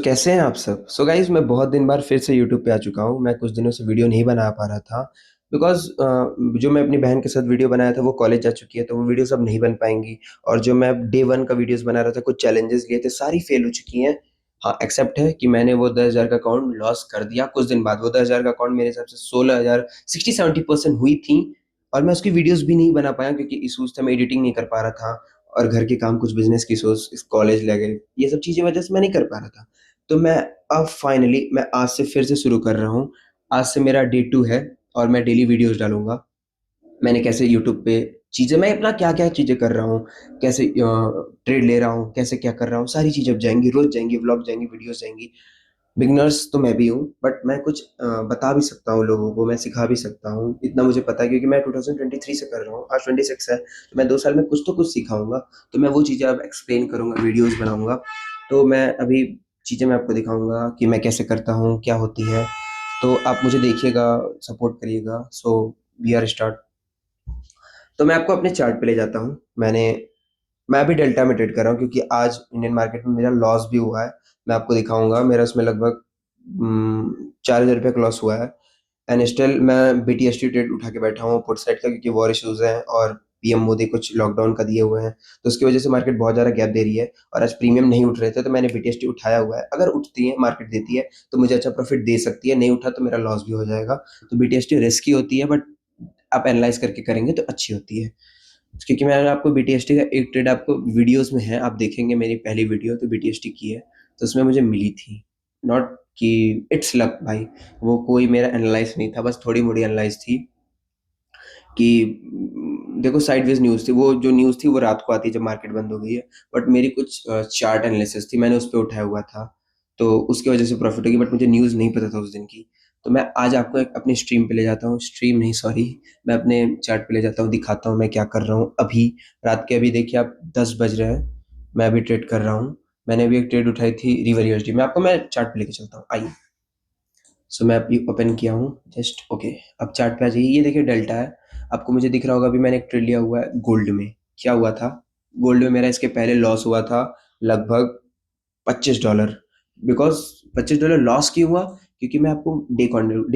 कैसे हैं आप सब? गाइस, मैं बहुत दिन बाद फिर से यूट्यूब पे आ चुका हूँ। मैं कुछ दिनों से वीडियो नहीं बना पा रहा था बिकॉज़ जो मैं अपनी बहन के साथ वीडियो बनाया था वो कॉलेज जा चुकी है, तो वो वीडियोज़ अब नहीं बन पाएँगी। और जो मैं डे 1 का वीडियोज़ बना रहा था, कुछ चैलेंजेस लिए थे, सारी फेल हो चुकी हैं। हाँ, एक्सेप्ट है कि मैंने वो 10,000 का अकाउंट लॉस कर दिया कुछ दिन बाद। वो 10,000 का अकाउंट मेरे हिसाब से 16,000 60-70% हुई थी और मैं उसकी वीडियोज़ भी नहीं बना पाया क्योंकि इश्यूज़ थे, मैं एडिटिंग नहीं कर पा रहा था और घर के काम, कुछ बिज़नेस की इश्यूज़, इस कॉलेज लगे, ये सब चीज़ें वजह से मैं नहीं कर पा रहा था। तो अब फाइनली मैं आज से फिर से शुरू कर रहा हूँ। आज से मेरा डे 2 है और मैं डेली वीडियोज़ डालूँगा। मैंने कैसे यूट्यूब पे चीज़ें, मैं अपना क्या-क्या चीज़ें कर रहा हूँ, कैसे ट्रेड ले रहा हूँ, कैसे क्या कर रहा हूँ, सारी चीज़ें अब जाएँगी, रोज़ जाएँगी, व्लॉग जाएँगी, वीडियोज़ जाएँगी। बिगिनर्स तो मैं भी हूँ, बट मैं कुछ बता भी सकता हूँ लोगों को, मैं सिखा भी सकता हूँ। इतना मुझे पता है क्योंकि मैं 2023 से कर रहा हूँ, आज 26 है, तो मैं 2 साल में कुछ तो कुछ सिखाऊँगा। तो मैं वो चीज़ें अब एक्सप्लेन करूँगा, वीडियोज़ बनाऊँगा। तो मैं अभी चीज़ें मैं आपको दिखाऊँगा कि मैं कैसे करता हूँ, क्या होती है। तो आप मुझे देखिएगा, सपोर्ट करिएगा। We are start. तो मैं आपको अपने चार्ट पे ले जाता हूँ। मैं अभी डेल्टा में ट्रेड कर रहा हूँ क्योंकि आज इंडियन मार्केट में मेरा लॉस भी हुआ है। मैं आपको दिखाऊँगा, मेरा उसमें लगभग 4,000 रुपए का लॉस हुआ है। एंड स्टिल मैं बीटीएसटी ट्रेड उठा के बैठा हूँ पुट साइड का, क्योंकि वॉर इश्यूज़ हैं और पीएम मोदी कुछ लॉकडाउन का दिए हुए हैं। तो उसकी वजह से मार्केट बहुत ज़्यादा गैप दे रही है और आज प्रीमियम नहीं उठ रहे थे, तो मैंने बीटीएसटी उठाया हुआ है। अगर उठती है, मार्केट देती है, तो मुझे अच्छा प्रॉफ़िट दे सकती है, नहीं उठा तो मेरा लॉस भी हो जाएगा। तो बीटीएसटी रिस्की होती है, बट आप एनालाइज़ करके करेंगे तो अच्छी होती है। क्योंकि मैंने आपको बीटीएसटी का एक ट्रेड आपको वीडियोज़ में है, आप देखेंगे मेरी पहली वीडियो तो बीटीएसटी की है, तो उसमें मुझे मिली थी। नॉट कि इट्स लक भाई, वो कोई मेरा एनालाइज़ नहीं था, बस थोड़ी-मोड़ी एनालाइज़ थी कि देखो साइडवेज़ न्यूज़ थी, वो जो न्यूज़ थी वो रात को आती है जब मार्केट बंद हो गई है, बट मेरी कुछ चार्ट एनालिसिस थी, मैंने उस पे उठाया हुआ था, तो उसकी वजह से प्रॉफ़िट हो गई, बट मुझे न्यूज़ नहीं पता था उस दिन की। तो मैं आज आपको एक अपनी स्ट्रीम पे ले जाता हूँ, स्ट्रीम नहीं सॉरी, मैं अपने चार्ट पे ले जाता हूँ, दिखाता हूँ मैं क्या कर रहा हूँ अभी। रात के अभी देखिए आप 10 बज रहे हैं, मैं अभी ट्रेड कर रहा हूँ। मैंने अभी एक ट्रेड उठाई थी रिवर यूएसडी में, आपको मैं चार्ट पे लेके चलता हूँ, आइए। मैं अभी ओपन किया हूँ जस्ट, ओके। अब चार्ट पे आ जाइए, ये देखिए डेल्टा है, आपको मुझे दिख रहा होगा। अभी मैंने एक ट्रेड लिया हुआ है गोल्ड में। क्या हुआ था, गोल्ड में मेरा इसके पहले लॉस हुआ था लगभग $25। बिकॉज $25 लॉस क्यों हुआ, क्योंकि मैं आपको डे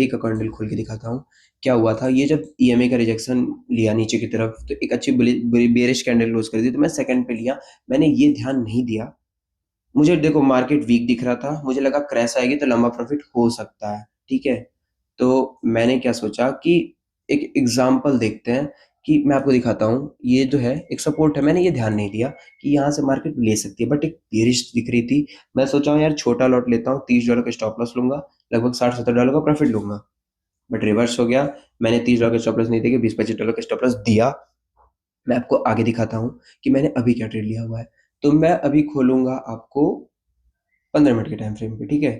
का कैंडल खोल के दिखाता हूँ। क्या हुआ था, ये जब ईएमए का रिजेक्शन लिया नीचे की तरफ, तो एक अच्छी बेरिश कैंडल क्लोज कर दी, तो मैं सेकंड पे लिया। मैंने ये ध्यान नहीं दिया, मुझे देखो मार्केट वीक दिख रहा था, मुझे लगा क्रैश आएगी तो लंबा प्रॉफिट हो सकता है, ठीक है। तो मैंने क्या सोचा कि एक एग्जांपल देखते हैं, कि मैं आपको दिखाता हूँ, ये जो है एक सपोर्ट है, मैंने ये ध्यान नहीं दिया कि यहाँ से मार्केट ले सकती है, बट एक बेरिश दिख रही थी। मैं सोचा हूँ यार छोटा लॉट लेता हूँ, $30 का स्टॉप लॉस लूंगा, लगभग $60-70 का प्रॉफिट लूंगा, बट रिवर्स हो गया। मैंने $30 का स्टॉप लॉस नहीं देके $20-25 का स्टॉप लॉस दिया। मैं आपको आगे दिखाता हूँ कि मैंने अभी क्या ट्रेड लिया हुआ है। तो मैं अभी खोलूंगा आपको 15 मिनट के टाइम फ्रेम पे, ठीक है।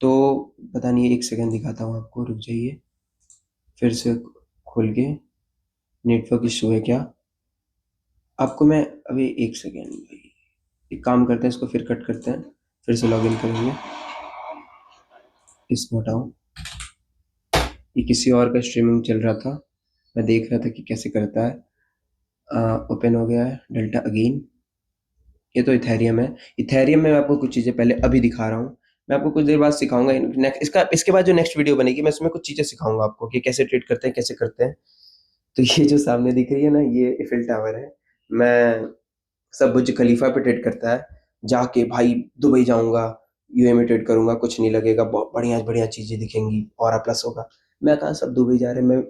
तो पता नहीं, एक सेकंड दिखाता हूँ आपको, रुक जाइए, फिर से खोल के, नेटवर्क इशू है क्या, आपको मैं अभी एक सेकंड भाई, एक काम करते हैं, इसको फिर कट करते हैं, फिर से लॉग इन करेंगे, इसको हटाओ। ये किसी और का स्ट्रीमिंग चल रहा था, मैं देख रहा था कि कैसे करता है। ओपन हो गया है डेल्टा अगेन। ये तो इथेरियम है। इथेरियम में मैं आपको कुछ चीज़ें पहले अभी दिखा रहा हूँ, मैं आपको कुछ देर बाद सिखाऊंगा। नेक्स्ट इसका, इसके बाद जो नेक्स्ट वीडियो बनेगी, मैं उसमें कुछ चीज़ें सिखाऊंगा आपको कि कैसे ट्रेड करते हैं, कैसे करते हैं। तो ये जो सामने दिख रही है ना, ये इफिल टावर है। मैं सब बुर्ज खलीफा पे ट्रेड करता है, जाके भाई दुबई जाऊंगा, यूए में ट्रेड करूंगा, कुछ नहीं लगेगा, बहुत बढ़िया बढ़िया चीजें दिखेंगी और प्लस होगा। मैं कहा सब दुबई जा रहे हैं, मैं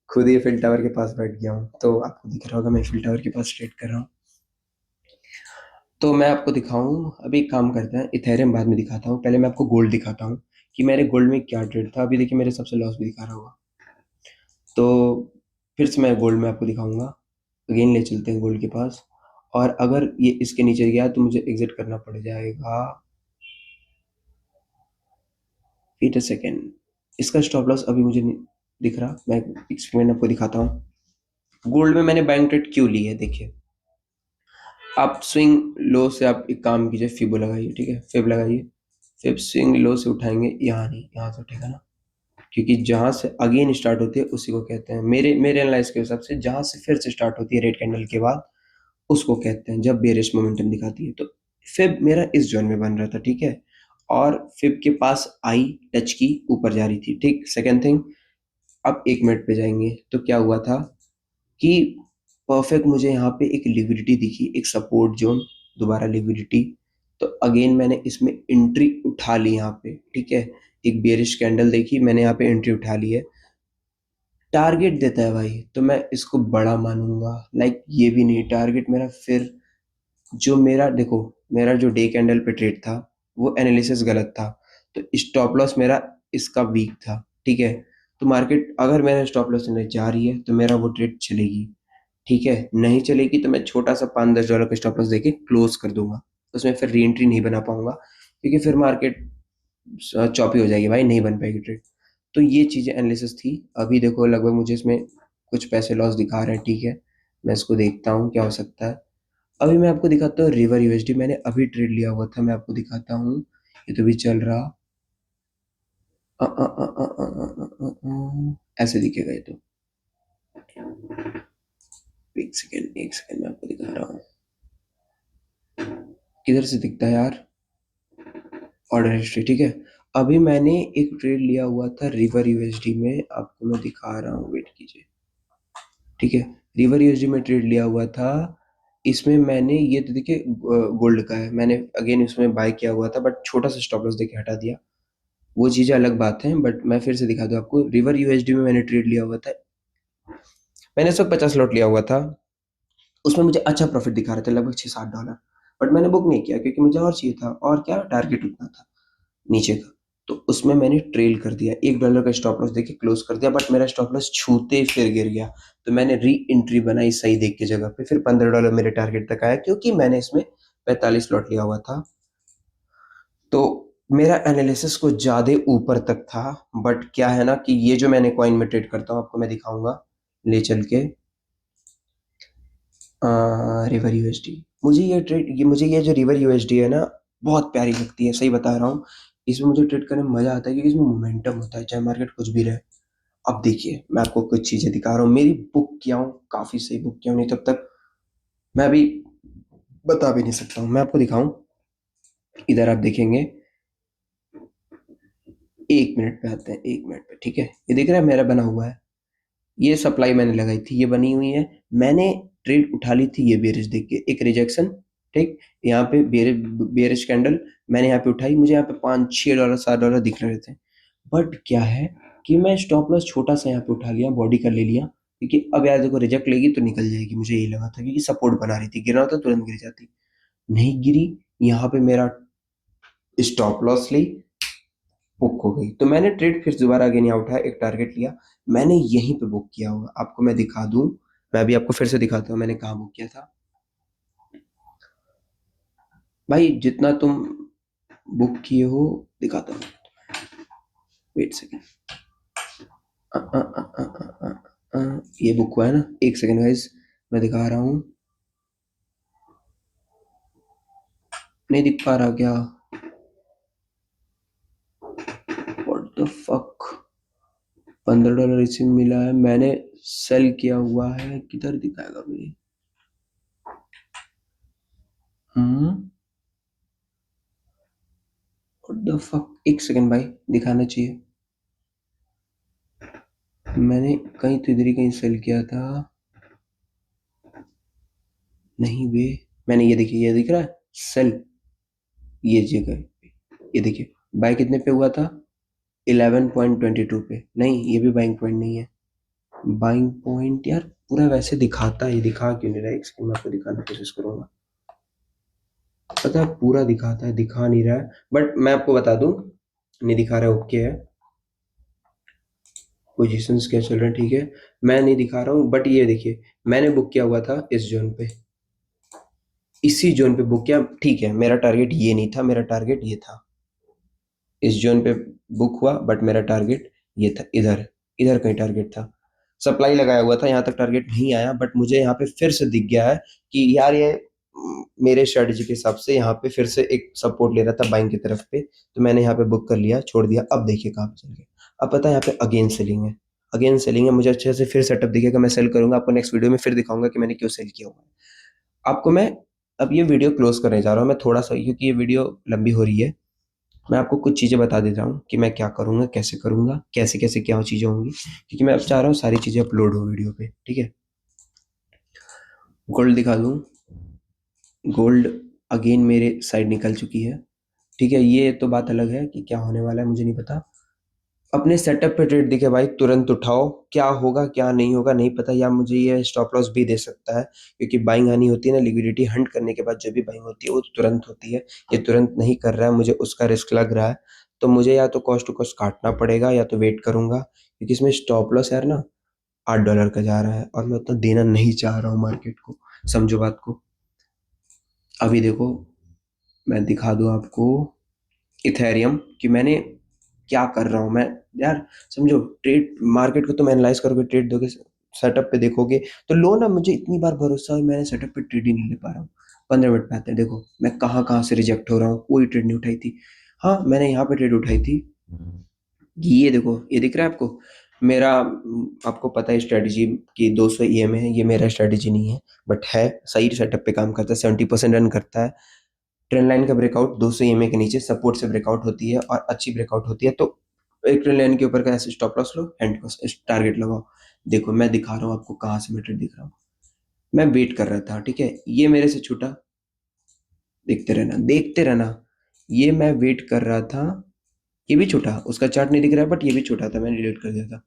खुद ही इफिल टावर के पास बैठ गया हूँ, तो आपको दिख रहा होगा मैं इफिल टावर के पास ट्रेड कर रहा हूँ। तो मैं आपको दिखाऊं, अभी एक काम करते हैं, इथेरियम बाद में दिखाता हूँ, पहले मैं आपको गोल्ड दिखाता हूँ कि मेरे गोल्ड में क्या ट्रेड था। अभी देखिए मेरे सबसे लॉस भी दिखा रहा होगा, तो फिर से मैं गोल्ड में आपको दिखाऊंगा। अगेन ले चलते हैं गोल्ड के पास, और अगर ये इसके नीचे गया तो मुझे एग्जिट करना पड़ जाएगा। वेट अ सेकेंड, इसका स्टॉप लॉस अभी मुझे नहीं दिख रहा, मैं एक्सपेरिमेंट आपको दिखाता हूँ। गोल्ड में मैंने बैंक ट्रेड क्यों ली है, देखिए। आप स्विंग लो से आप एक काम कीजिए, फिबो लगाइए, ठीक है, फिब लगाइए। फिब स्विंग लो से उठाएंगे, यहाँ नहीं, यहाँ से उठेगा ना, क्योंकि जहां से अगेन स्टार्ट होती है उसी को कहते हैं, मेरे मेरे एनालाइज के हिसाब से, जहां से फिर से स्टार्ट होती है रेड कैंडल के बाद, उसको कहते हैं जब बेरिश मोमेंटम दिखाती है। तो फिब मेरा इस जोन में बन रहा था, ठीक है, और फिब के पास आई टच की ऊपर जा रही थी, ठीक। सेकेंड थिंग, अब 1 मिनट पे जाएंगे तो क्या हुआ था कि परफेक्ट मुझे यहाँ पे एक लिक्विडिटी दिखी, एक सपोर्ट जोन, दोबारा लिक्विडिटी। तो अगेन मैंने इसमें एंट्री उठा ली यहाँ पे, ठीक है। एक बेरिश कैंडल देखी, मैंने यहाँ पे एंट्री उठा ली है। टारगेट देता है भाई तो मैं इसको बड़ा मानूंगा, लाइक ये भी नहीं टारगेट मेरा। फिर जो मेरा देखो, मेरा जो डे कैंडल पे ट्रेड था वो एनालिसिस गलत था, तो स्टॉप लॉस मेरा इसका वीक था, ठीक है। तो मार्केट अगर मेरा स्टॉप लॉस लेने जा रही है तो मेरा वो ट्रेड चलेगी, ठीक है। नहीं चलेगी तो मैं छोटा सा $5-10 का स्टॉप लॉस देके क्लोज कर दूंगा, उसमें फिर री एंट्री नहीं बना पाऊंगा, क्योंकि फिर मार्केट चॉपी हो जाएगी भाई, नहीं बन पाएगी ट्रेड। तो ये चीज़ें एनालिसिस थी। अभी देखो लगभग मुझे इसमें कुछ पैसे लॉस दिखा रहे हैं, ठीक है। मैं इसको देखता हूँ क्या हो सकता है। अभी मैं आपको दिखाता हूँ रिवर यूएसडी, मैंने अभी ट्रेड लिया हुआ था, मैं आपको दिखाता हूँ। ये तो भी चल रहा ऐसे दिखेगा ये तो। एक सेकेंड, एक सेकेंड, मैं आपको दिखा रहा हूँ किधर से दिखता है यार। ऑर्डर हिस्ट्री, ठीक है। अभी मैंने एक ट्रेड लिया हुआ था रिवर यूएसडी में, आपको मैं दिखा रहा हूँ, वेट कीजिए, ठीक है। रिवर यूएसडी में ट्रेड लिया हुआ था। इसमें मैंने ये तो देखिए गोल्ड का है, मैंने अगेन इसमें बाय किया हुआ था, बट छोटा सा स्टॉप लॉस देके हटा दिया। वो चीज़ें अलग बात है, बट मैं फिर से दिखा दूँ आपको। रिवर यूएसडी में मैंने ट्रेड लिया हुआ था, मैंने इस वक्त 50 लॉट लिया हुआ था। उसमें मुझे अच्छा प्रॉफिट दिखा रहे थे, लगभग $6-7। बट मैंने बुक नहीं किया क्योंकि मुझे और चाहिए था, और क्या टारगेट उतना था नीचे का। तो उसमें मैंने ट्रेल कर दिया, $1 का स्टॉप लॉस देके क्लोज कर दिया, बट मेरा स्टॉप लॉस छूते ही फिर गिर गया। तो मैंने री एंट्री बनाई सही देख के जगह पे, फिर $15 मेरे टारगेट तक आया, क्योंकि मैंने इसमें 45 लॉट लिया हुआ था। तो मेरा एनालिसिस कुछ ज़्यादा ऊपर तक था। बट क्या है ना कि ये जो मैंने कॉइन में ट्रेड करता हूँ, आपको मैं दिखाऊंगा ले चल के। रिवर यूएसडी, मुझे ये जो रिवर यूएसडी है ना, बहुत प्यारी लगती है, सही बता रहा हूँ। इसमें मुझे ट्रेड करने में मजा आता है क्योंकि इसमें मोमेंटम होता है, चाहे मार्केट कुछ भी रहे। अब देखिए मैं आपको कुछ चीजें दिखा रहा हूँ, मेरी बुक किया हूँ, काफी सही बुक किया हूँ, नहीं तब तक मैं अभी बता भी नहीं सकता हूँ। मैं आपको दिखाऊं, इधर आप देखेंगे, 1 मिनट पे आते हैं, 1 मिनट पे, ठीक है। ये देख रहे हैं मेरा बना हुआ है, ये सप्लाई मैंने लगाई थी, ये बनी हुई है। मैंने ट्रेड उठा ली थी ये बेरिश देख के, एक रिजेक्शन, ठीक। यहाँ पे बेरिश कैंडल मैंने यहाँ पे उठाई, मुझे यहाँ पे $5-6 $7 दिख रहे थे। बट क्या है कि मैं स्टॉप लॉस छोटा सा यहाँ पे उठा लिया, बॉडी कर ले लिया, क्योंकि अब यार देखो रिजेक्ट लेगी तो निकल जाएगी, मुझे यही लगा था, क्योंकि सपोर्ट बना रही थी, गिरना होता तुरंत गिर जाती, नहीं गिरी। यहाँ पे मेरा स्टॉप लॉस ली, बुक हो गई। तो मैंने ट्रेड फिर दोबारा अगेन यहाँ उठाया, एक टारगेट लिया, मैंने यहीं पे बुक किया होगा, आपको मैं दिखा दूं। मैं अभी आपको फिर से दिखाता हूँ मैंने कहाँ बुक किया था। भाई जितना तुम बुक किए हो दिखाता हूँ, वेट सेकेंड। ये बुक हुआ है ना, एक सेकेंड गाइस, मैं दिखा रहा हूँ। नहीं दिख पा रहा क्या? व्हाट द फक, $15 इसी में मिला है, मैंने सेल किया हुआ है, किधर दिखाएगा भाई? हम्म, व्हाट द फक, एक सेकेंड भाई, दिखाना चाहिए। मैंने कहीं तो इधर ही कहीं सेल किया था, नहीं बे। मैंने ये देखिए, ये दिख रहा है सेल, ये जगह, ये देखिए बाय कितने पे हुआ था, 11.22 पे। नहीं ये भी बाइंग पॉइंट नहीं है, बाइंग पॉइंट यार पूरा वैसे दिखाता है, ये दिखा क्यों नहीं रहा है? एक सेकंड मैं आपको दिखाने की कोशिश करूंगा। पता है पूरा दिखाता है, दिखा नहीं रहा है, बट मैं आपको बता दूं, नहीं दिखा रहा है, ओके है। पोजीशंस क्या चल रहे हैं, ठीक है। मैं नहीं दिखा रहा हूँ, बट ये देखिए मैंने बुक किया हुआ था इस जोन पे, इसी जोन पे बुक किया, ठीक है। मेरा टारगेट ये नहीं था, मेरा टारगेट ये था, इस जोन पे बुक हुआ, बट मेरा टारगेट ये था, इधर, इधर कहीं टारगेट था। सप्लाई लगाया हुआ था, यहाँ तक टारगेट नहीं आया, बट मुझे यहाँ पे फिर से दिख गया है कि यार ये मेरे स्ट्रेटजी के हिसाब से यहाँ पे फिर से एक सपोर्ट ले रहा था बाइंग की तरफ पे, तो मैंने यहाँ पे बुक कर लिया, छोड़ दिया। अब देखिए कहाँ पे चल गया, अब पता है यहाँ पे अगेन सेलिंग है, अगेन सेलिंग है। मुझे अच्छे से फिर सेटअप दिखेगा, मैं सेल करूंगा, आपको नेक्स्ट वीडियो में फिर दिखाऊंगा कि मैंने क्यों सेल किया हुआ है। आपको मैं अब ये वीडियो क्लोज़ करने जा रहा हूँ मैं थोड़ा-सा, क्योंकि ये वीडियो लंबी हो रही है। मैं आपको कुछ चीज़ें बता देता हूँ कि मैं क्या करूँगा, कैसे-कैसे क्या चीज़ें होंगी, क्योंकि मैं अब चाह रहा हूँ सारी चीज़ें अपलोड हो वीडियो पे, ठीक है? गोल्ड दिखा दूँ, गोल्ड अगेन मेरे साइड निकल चुकी है, ठीक है? ये तो बात अलग है कि क्या होने वाला है मुझे नहीं पता। अपने सेटअप पे ट्रेड दिखे भाई तुरंत उठाओ, क्या होगा क्या नहीं होगा नहीं पता, या मुझे ये स्टॉप लॉस भी दे सकता है, क्योंकि बाइंग आनी होती है ना, लिक्विडिटी हंट करने के बाद जो भी बाइंग होती है वो तुरंत होती है। ये तुरंत नहीं कर रहा है, मुझे उसका रिस्क लग रहा है, तो मुझे या तो कॉस्ट टू कॉस्ट काटना पड़ेगा या तो वेट करूंगा, क्योंकि इसमें स्टॉप लॉस यार ना $8 का जा रहा है और मैं उतना देना नहीं चाह रहा हूँ मार्केट को, समझो बात को। अभी देखो, मैं दिखा दूं आपको इथेरियम कि मैंने क्या कर रहा हूँ मैं। यार समझो, ट्रेड मार्केट को तुम एनालाइज करोगे, ट्रेड दोगे, सेटअप पे देखोगे, तो लो ना, मुझे इतनी बार भरोसा है, मैंने सेटअप पे ट्रेड ही नहीं ले पा रहा हूँ। 15 मिनट पे आते हैं, देखो मैं कहाँ कहाँ से रिजेक्ट हो रहा हूँ, कोई ट्रेड नहीं उठाई थी। हाँ मैंने यहाँ पे ट्रेड उठाई थी, ये देखो, ये दिख रहा है आपको मेरा, आपको पता है स्ट्रेटजी की 200 ईएमए है, ये मेरा स्ट्रेटजी नहीं है, बट है सही सेटअप पे काम करता है, 70% रन करता है। ट्रेंड लाइन का ब्रेकआउट 200 ईएमए के नीचे सपोर्ट से ब्रेकआउट होती है और अच्छी ब्रेकआउट होती है, तो एक ट्रेंड लाइन के ऊपर का ऐसे stop loss low, and target लगाओ। देखो मैं दिखा रहा हूँ आपको कहाँ से मैं ट्रेड दिख रहा हूँ। मैं वेट कर रहा था, ठीक है, ये मेरे से छूटा, देखते रहना देखते रहना, ये मैं वेट कर रहा था, ये भी छूटा, उसका चार्ट नहीं दिख रहा है बट ये भी छूटा था, मैंने डिलीट कर दिया था।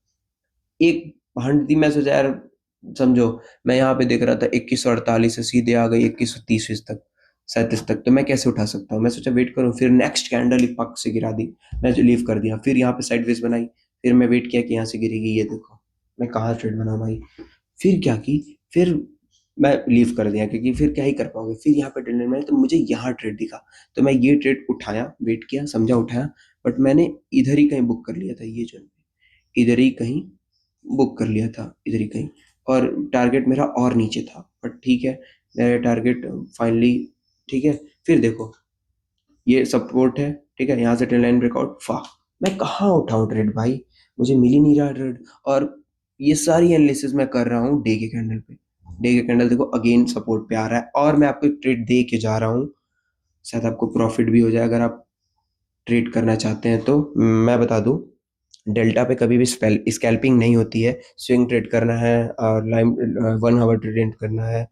एक हंट थी, मैं सोचा यार समझो, मैं यहाँ पे देख रहा था 2148 से सीधे आ गई 2130 तक, 37 तक, तो मैं कैसे उठा सकता हूँ, मैं सोचा वेट करूँ, फिर नेक्स्ट कैंडल ही पक से गिरा दी, मैं जो लीव कर दिया, फिर यहाँ पे साइडवेज बनाई, फिर मैं वेट किया कि यहाँ से गिरेगी, ये देखो मैं कहाँ ट्रेड बनाऊँ भाई। फिर क्या की, फिर मैं लीव कर दिया, क्योंकि फिर क्या ही कर पाओगे, फिर यहाँ पे ट्रेड में तो मुझे यहाँ ट्रेड दिखा, तो मैं ये ट्रेड उठाया, वेट किया, समझा, उठाया, बट मैंने इधर ही कहीं बुक कर लिया था, ये जो इधर ही कहीं बुक कर लिया था, इधर ही कहीं, और टारगेट मेरा और नीचे था, बट ठीक है, मेरा टारगेट फाइनली, ठीक है। फिर देखो, ये सपोर्ट है, ठीक है, यहाँ से ट्रेंड लाइन ब्रेकआउट, वाह, मैं कहाँ उठाऊं ट्रेड भाई, मुझे मिल ही नहीं रहा ट्रेड। और ये सारी एनालिसिस मैं कर रहा हूँ डे के कैंडल पे, डे के कैंडल देखो अगेन सपोर्ट पे आ रहा है, और मैं आपको ट्रेड दे के जा रहा हूँ, शायद आपको प्रॉफिट भी हो जाए अगर आप ट्रेड करना चाहते हैं तो। मैं बता दूं, डेल्टा पे कभी भी स्कैल्पिंग नहीं होती है, स्विंग ट्रेड करना है और लाइन 1 आवर ट्रेड करना है,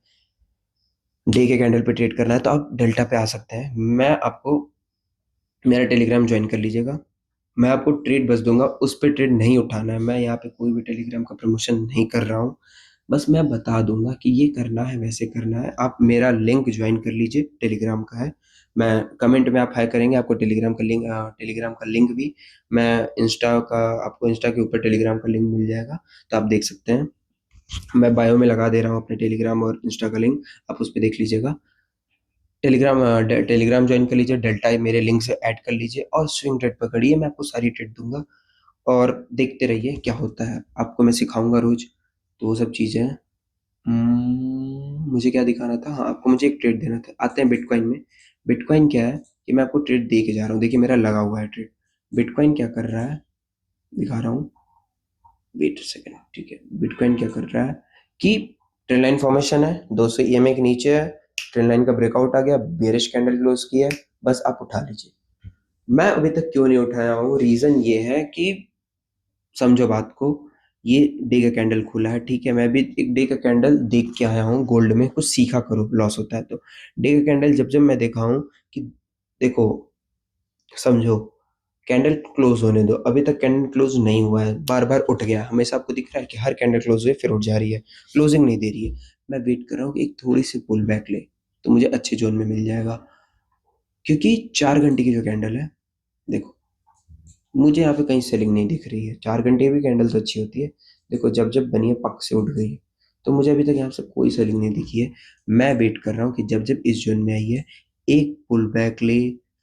डे के कैंडल पे ट्रेड करना है, तो आप डेल्टा पे आ सकते हैं। मैं आपको, मेरा टेलीग्राम ज्वाइन कर लीजिएगा, मैं आपको ट्रेड बस दूंगा, उस पर ट्रेड नहीं उठाना है, मैं यहाँ पे कोई भी टेलीग्राम का प्रमोशन नहीं कर रहा हूँ, बस मैं बता दूंगा कि ये करना है वैसे करना है, आप मेरा लिंक ज्वाइन कर लीजिए, टेलीग्राम का है, मैं कमेंट में आप हाई करेंगे, आपको टेलीग्राम का लिंक भी, मैं इंस्टा का, आपको इंस्टा के ऊपर टेलीग्राम का लिंक मिल जाएगा, तो आप देख सकते हैं, मैं बायो में लगा दे रहा हूँ अपने टेलीग्राम और इंस्टा का लिंक, आप उस पर देख लीजिएगा। टेलीग्राम ज्वाइन कर लीजिए, डेल्टा मेरे लिंक से ऐड कर लीजिए और स्विंग ट्रेड पकड़िए, मैं आपको सारी ट्रेड दूंगा और देखते रहिए क्या होता है, आपको मैं सिखाऊंगा रोज, तो वो सब चीज़ें हैं। मुझे क्या दिखाना था, हाँ आपको मुझे एक ट्रेड देना था, आते हैं बिटकॉइन में। बिटकॉइन क्या है कि मैं आपको ट्रेड दे के जा रहा हूँ, देखिए मेरा लगा हुआ है ट्रेड। बिटकॉइन क्या कर रहा है, दिखा रहा हूँ, वेट सेकेंड, ठीक है, बिटकॉइन क्या कर रहा है कि ट्रेंड लाइन फॉर्मेशन है, 200 ईएमए के नीचे है, ट्रेंड लाइन का ब्रेकआउट आ गया, बेरिश कैंडल क्लोज किया है, बस आप उठा लीजिए। मैं अभी तक क्यों नहीं उठाया हूँ, रीजन ये है कि समझो बात को, ये डे का कैंडल खुला है, ठीक है, मैं भी एक डे का कैंडल देख के आया हूँ, गोल्ड में कुछ सीखा करो, लॉस होता है तो। डे का कैंडल जब जब मैं देखा हूँ कि देखो, समझो, कैंडल क्लोज होने दो, अभी तक कैंडल क्लोज नहीं हुआ है, बार बार उठ गया, हमेशा आपको दिख रहा है कि हर कैंडल क्लोज हुए फिर उठ जा रही है, क्लोजिंग नहीं दे रही है। मैं वेट कर रहा हूँ कि एक थोड़ी सी पुल बैक ले, तो मुझे अच्छे जोन में मिल जाएगा, क्योंकि 4 घंटे की जो कैंडल है, देखो मुझे यहाँ पे कहीं सेलिंग नहीं दिख रही है, 4 घंटे भी कैंडल तो अच्छी होती है, देखो जब जब बनी है पक से उठ गई है, तो मुझे अभी तक यहाँ से कोई सेलिंग नहीं दिखी है। मैं वेट कर रहा हूँ कि जब जब इस जोन में आई है, एक पुल बैक ले,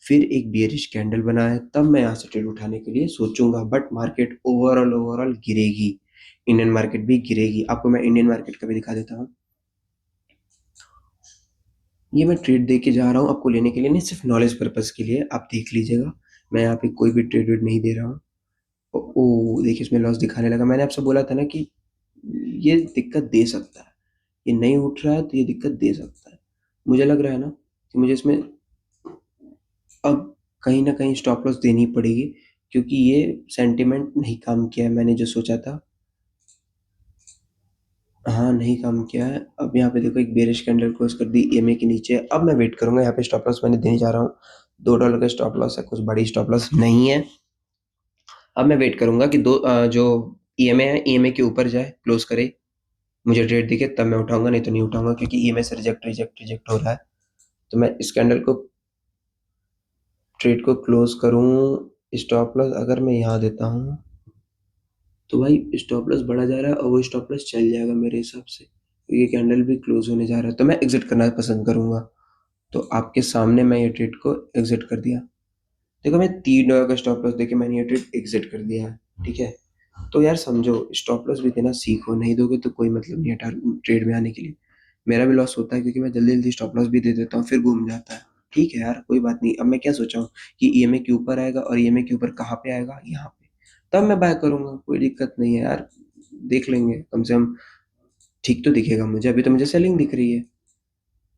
फिर एक बियरिश कैंडल बनाए, तब मैं यहाँ से ट्रेड उठाने के लिए सोचूंगा, बट मार्केट ओवरऑल ओवरऑल गिरेगी, इंडियन मार्केट भी गिरेगी, आपको मैं इंडियन मार्केट का भी दिखा देता हूँ। ये मैं ट्रेड दे के जा रहा हूँ आपको लेने के लिए नहीं, सिर्फ नॉलेज पर्पज के लिए, आप देख लीजिएगा, मैं यहाँ पे कोई भी ट्रेड वेड नहीं दे रहा हूँ। ओ देखिए, इसमें लॉस दिखाने लगा, मैंने आपसे बोला था ना कि ये दिक्कत दे सकता है, ये नहीं उठ रहा है तो ये दिक्कत दे सकता है, मुझे लग रहा है ना कि मुझे इसमें अब कहीं न कहीं स्टॉप लॉस देनी पड़ेगी, क्योंकि ये सेंटिमेंट नहीं काम किया है मैंने जो सोचा था। हाँ, नहीं काम किया है। अब यहाँ पे देखो एक बेयरिश कैंडल क्लोज़ कर दी ईएमए के नीचे। अब मैं वेट करूँगा, यहाँ पे स्टॉप लॉस मैंने देने जा रहा हूँ। $2 का स्टॉप लॉस है, कुछ बड़ी स्टॉप लॉस नहीं है। अब मैं वेट करूँगा कि जो ईएमए है, ईएमए के ऊपर जाए, क्लोज़ करे, मुझे ट्रेड दिखे तब मैं उठाऊँगा, नहीं तो नहीं उठाऊँगा, क्योंकि ईएमए से रिजेक्ट हो रहा है। तो मैं इस कैंडल को, ट्रेड को क्लोज़ करूँ। स्टॉप लॉस अगर मैं यहाँ देता हूँ, तो भाई स्टॉप लॉस बढ़ा जा रहा है और वो स्टॉप लॉस चल जाएगा मेरे हिसाब से। ये कैंडल भी क्लोज़ होने जा रहा है, तो मैं एग्ज़िट करना पसंद करूँगा। तो आपके सामने मैं ये ट्रेड को एग्ज़िट कर दिया। देखो, मैं $3 का स्टॉप लॉस देके मैंने ये ट्रेड एग्ज़िट कर दिया है, ठीक है? तो यार समझो, स्टॉप लॉस भी देना सीखो, नहीं दोगे तो कोई मतलब नहीं है ट्रेड में आने के लिए। मेरा भी लॉस होता है, क्योंकि मैं जल्दी-जल्दी स्टॉप लॉस भी दे देता हूँ, फिर घूम जाता है। ठीक है यार, कोई बात नहीं। अब मैं क्या सोचा हूँ कि ईएमए के ऊपर आएगा, और ईएमए के ऊपर कहाँ पे आएगा? यहाँ पे। तब मैं बाय करूँगा, कोई दिक्कत नहीं है यार। देख लेंगे, कम से कम ठीक तो दिखेगा मुझे, अभी तो मुझे सेलिंग दिख रही है।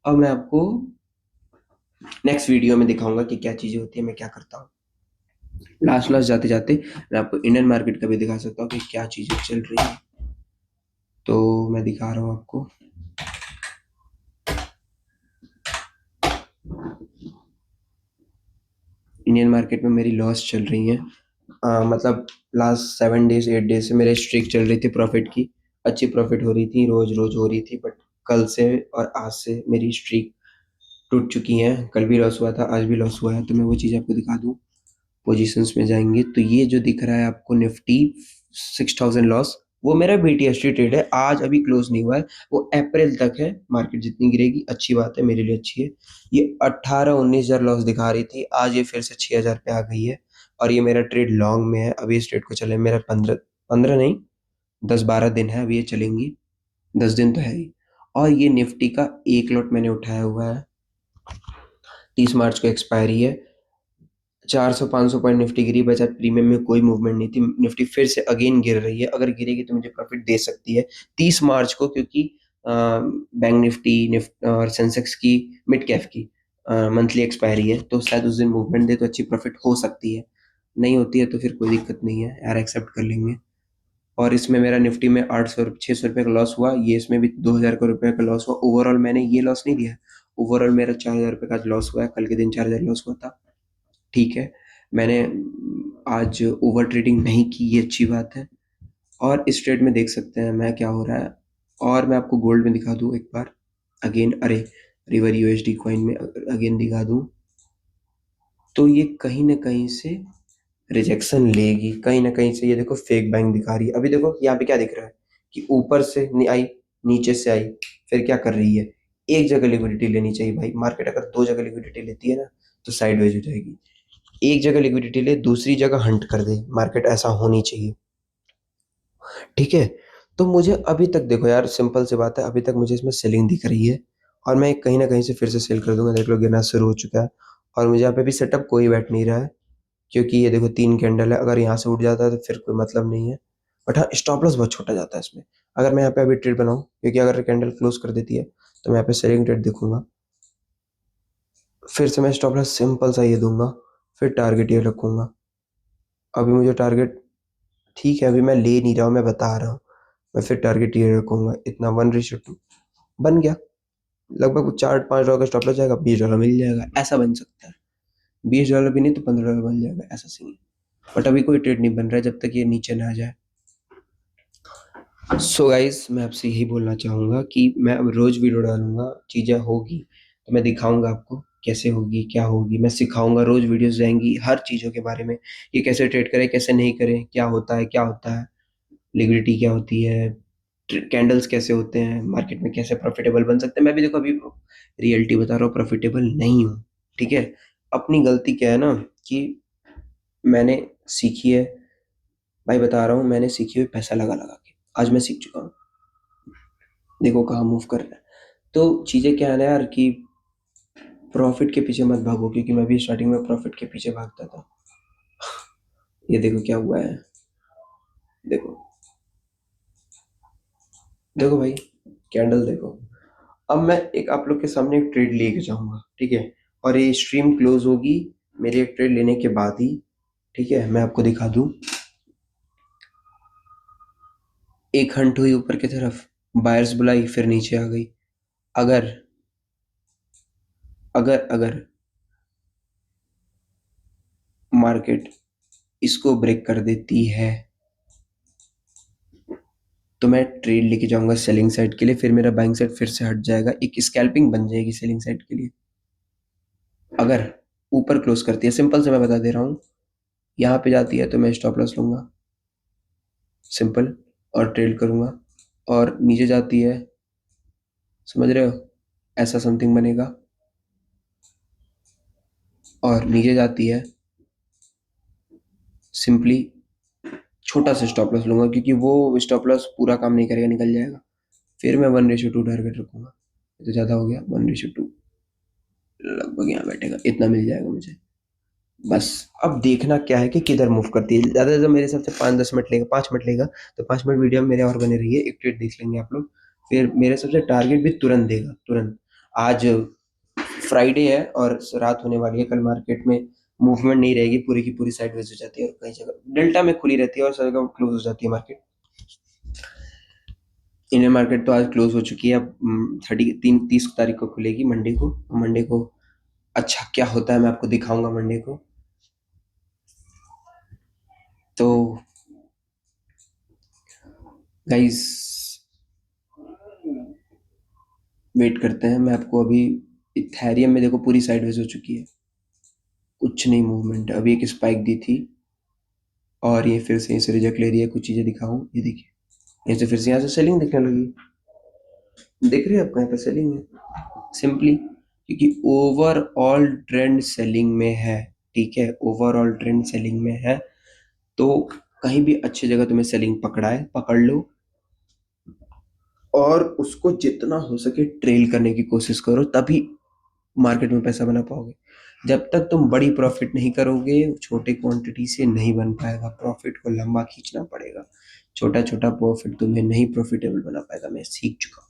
अब मैं आपको नेक्स्ट वीडियो में दिखाऊँगा कि क्या चीज़ें होती हैं, मैं क्या करता हूँ। लास्ट लास्ट जाते-जाते मैं आपको इंडियन मार्केट का भी दिखा सकता हूँ कि क्या चीज़ें चल रही हैं। तो मैं दिखा रहा हूँ आपको। इंडियन मार्केट में मेरी लॉस चल रही है। मतलब लास्ट 7 डेज 8 डेज से मेरे स्ट्रीक चल रही थी प्रॉफिट की। अच्छी प्रॉफिट हो रही थी, रोज रोज हो रही थी, बट कल से और आज से मेरी स्ट्रीक टूट चुकी है। कल भी लॉस हुआ था, आज भी लॉस हुआ है, तो मैं वो चीज़ आपको दिखा दूँ। पोजीशंस में जाएंगे तो ये जो दिख रहा है आपको निफ्टी 6000 लॉस, वो मेरा बीटीएसटी ट्रेड है, आज अभी क्लोज नहीं हुआ है। वो अप्रैल तक है, मार्केट जितनी गिरेगी अच्छी बात है, मेरे लिए अच्छी है। ये 18-19 हजार लॉस दिखा रही थी, आज ये फिर से 6000 पे आ गई है। और ये मेरा ट्रेड लॉन्ग में है, अभी इस ट्रेड को चले मेरा 15 नहीं, 10-12 दिन है, अभी ये चलेंगी। 10 दिन तो है ही। और ये निफ्टी का एक लॉट मैंने उठाया हुआ है, 30 मार्च को एक्सपायरी है। 400-500 पॉइंट निफ्टी गिरी, बजाय प्रीमियम में कोई मूवमेंट नहीं थी। निफ्टी फिर से अगेन गिर रही है, अगर गिरेगी तो मुझे प्रॉफिट दे सकती है 30 मार्च को, क्योंकि बैंक निफ्टी और सेंसेक्स की, मिड कैप की मंथली एक्सपायरी है, तो शायद उस दिन मूवमेंट दे तो अच्छी प्रॉफिट हो सकती है। नहीं होती है तो फिर कोई दिक्कत नहीं है यार, एक्सेप्ट कर लेंगे। और इसमें मेरा निफ्टी में 600 रुपये का लॉस हुआ, ये इसमें भी 2000 का रुपये का लॉस हुआ। ओवरऑल मैंने ये लॉस नहीं दिया, ओवरऑल मेरा 4000 रुपये का लॉस हुआ है, कल के दिन 4000 लॉस हुआ था। ठीक है, मैंने आज ओवर ट्रेडिंग नहीं की, ये अच्छी बात है। और इस ट्रेड में देख सकते हैं मैं क्या हो रहा है। और मैं आपको गोल्ड में दिखा दूँ एक बार अगेन, अरे रिवर यूएसडी कॉइन में अगेन दिखा दूँ, तो ये कहीं न कहीं से रिजेक्शन लेगी, कहीं न कहीं से। ये देखो फेक बाइंग दिखा रही है। अभी देखो यहाँ पे क्या दिख रहा है कि ऊपर से नहीं आई, नीचे से आई, फिर क्या कर रही है? एक जगह लिक्विडिटी लेनी चाहिए भाई। मार्केट अगर 2 जगह लिक्विडिटी लेती है ना, तो साइडवेज हो जाएगी। एक जगह लिक्विडिटी ले, दूसरी जगह हंट कर दे, मार्केट ऐसा होनी चाहिए, ठीक है? तो मुझे अभी तक देखो यार, सिंपल सी बात है, अभी तक मुझे इसमें सेलिंग दिख रही है, और मैं कहीं न कहीं से फिर से सेल कर दूँगा। देख लो गिरना शुरू हो चुका है, और मुझे यहाँ पे भी सेटअप कोई बैठ नहीं रहा है, क्योंकि ये देखो 3 कैंडल है, अगर यहाँ से उठ जाता है तो फिर कोई मतलब नहीं है। बट हाँ, स्टॉप लॉस बहुत छोटा जाता है इसमें। अगर मैं यहाँ पे अभी ट्रेड बनाऊँ, क्योंकि अगर कैंडल क्लोज़ कर देती है, तो मैं यहाँ पे सेलिंग ट्रेड देखूँगा। फिर से मैं स्टॉप लॉस सिंपल सा ये दूँगा, फिर टारगेट ये रखूँगा। अभी मुझे टारगेट, ठीक है, अभी मैं ले नहीं रहा हूँ, मैं बता रहा हूँ। मैं फिर टारगेट ये रखूँगा, इतना 1:2 बन गया। लगभग 4-5 डॉलर का स्टॉप लॉस जाएगा, $20 मिल जाएगा, ऐसा बन सकता है। $20 भी नहीं तो $15 बन जाएगा, ऐसा सीन है। बट अभी कोई ट्रेड नहीं बन रहा है जब तक ये नीचे ना आ जाए। सो गाइस, मैं आपसे यही बोलना चाहूँगा कि मैं अब रोज़ वीडियो डालूँगा, चीज़ें होगी तो मैं दिखाऊँगा आपको कैसे होगी, क्या होगी, मैं सिखाऊँगा, रोज़ वीडियोज़ जाएँगी हर चीज़ों के बारे में, कि कैसे ट्रेड करें, कैसे नहीं करें, क्या होता है, लिक्विडिटी क्या होती है, कैंडल्स कैसे होते हैं, मार्केट में कैसे प्रॉफिटेबल बन सकते हैं। मैं भी देखो अभी रियलिटी बता रहा हूँ, प्रॉफिटेबल नहीं हूँ, ठीक है? अपनी गलती क्या है ना, कि मैंने सीखी है, भाई बता रहा हूँ, मैंने सीखी हुई पैसा लगा-लगा के। आज मैं सीख चुका हूँ। देखो कहाँ मूव कर रहा है। तो चीज़ें क्या है ना यार, कि प्रॉफ़िट के पीछे मत भागो, क्योंकि मैं भी स्टार्टिंग में प्रॉफ़िट के पीछे भागता था। ये देखो क्या हुआ है। देखो, देखो भाई, कैंडल देखो। अब मैं एक आप लोग के सामने एक ट्रेड लेके जाऊँगा, ठीक है? और ये स्ट्रीम क्लोज़ होगी मेरे एक ट्रेड लेने के बाद ही, ठीक है? मैं आपको दिखा दूँ, एक हंट हुई ऊपर की तरफ, बायर्स बुलाई फिर नीचे आ गई। अगर अगर अगर मार्केट इसको ब्रेक कर देती है, तो मैं ट्रेड लेके जाऊँगा सेलिंग साइड के लिए, फिर मेरा बाइंग साइड फिर से हट जाएगा, एक स्कैल्पिंग बन जाएगी सेलिंग साइड के लिए। अगर ऊपर क्लोज़ करती है, सिंपल से मैं बता दे रहा हूँ, यहाँ पे जाती है तो मैं स्टॉप लॉस लूँगा, सिंपल, और ट्रेड करूँगा। और नीचे जाती है, समझ रहे हो? ऐसा समथिंग बनेगा, और नीचे जाती है, सिंपली छोटा सा स्टॉप लॉस लूँगा, क्योंकि वो स्टॉप लॉस पूरा काम नहीं करेगा, निकल जाएगा। फिर मैं 1:2 टारगेट रखूँगा, ये तो ज़्यादा हो गया, 1:2 लगभग यहाँ बैठेगा, इतना मिल जाएगा मुझे। बस अब देखना क्या है कि किधर मूव करती है। ज़्यादा से ज़्यादा मेरे हिसाब से 5-10 मिनट लेगा, 5 मिनट लेगा, तो 5 मिनट वीडियो में मेरे और बने रहिए, एक ट्रेड देख लेंगे आप लोग। फिर मेरे हिसाब से टारगेट भी तुरंत देगा, तुरंत। आज फ्राइडे है और रात होने वाली है, कल मार्केट में मूवमेंट नहीं रहेगी, पूरी की पूरी साइडवेज हो जाती है, और कई जगह डेल्टा में खुली रहती है और सारी जगह क्लोज हो जाती है मार्केट। इंडियन मार्केट तो आज क्लोज हो चुकी है, अब 30 तारीख को खुलेगी, मंडे को। मंडे को अच्छा क्या होता है मैं आपको दिखाऊंगा मंडे को। तो गाइस वेट करते हैं, मैं आपको अभी इथेरियम में देखो पूरी साइडवेज हो चुकी है, कुछ नहीं मूवमेंट। अभी एक स्पाइक दी थी और ये फिर से यहीं से रिजेक्ट ले रही है। कुछ चीज़ें दिखाऊं, ये देखिए, यहीं से फिर से यहाँ से सेलिंग दिखने लगी, देख रहे हैं आपको यहाँ पे सेलिंग है, सिंपली क्योंकि ओवरऑल ट्रेंड सेलिंग में है, ठीक है? ओवरऑल ट्रेंड सेलिंग में है, तो कहीं भी अच्छी जगह तुम्हें सेलिंग पकड़ाए, पकड़ लो और उसको जितना हो सके ट्रेल करने की कोशिश करो, तभी मार्केट में पैसा बना पाओगे। जब तक तुम बड़ी प्रॉफिट नहीं करोगे, छोटे क्वांटिटी से नहीं बन पाएगा, प्रॉफिट को लंबा खींचना पड़ेगा। छोटा छोटा प्रॉफिट तुम्हें नहीं प्रॉफिटेबल बना पाएगा, मैं सीख चुका हूँ।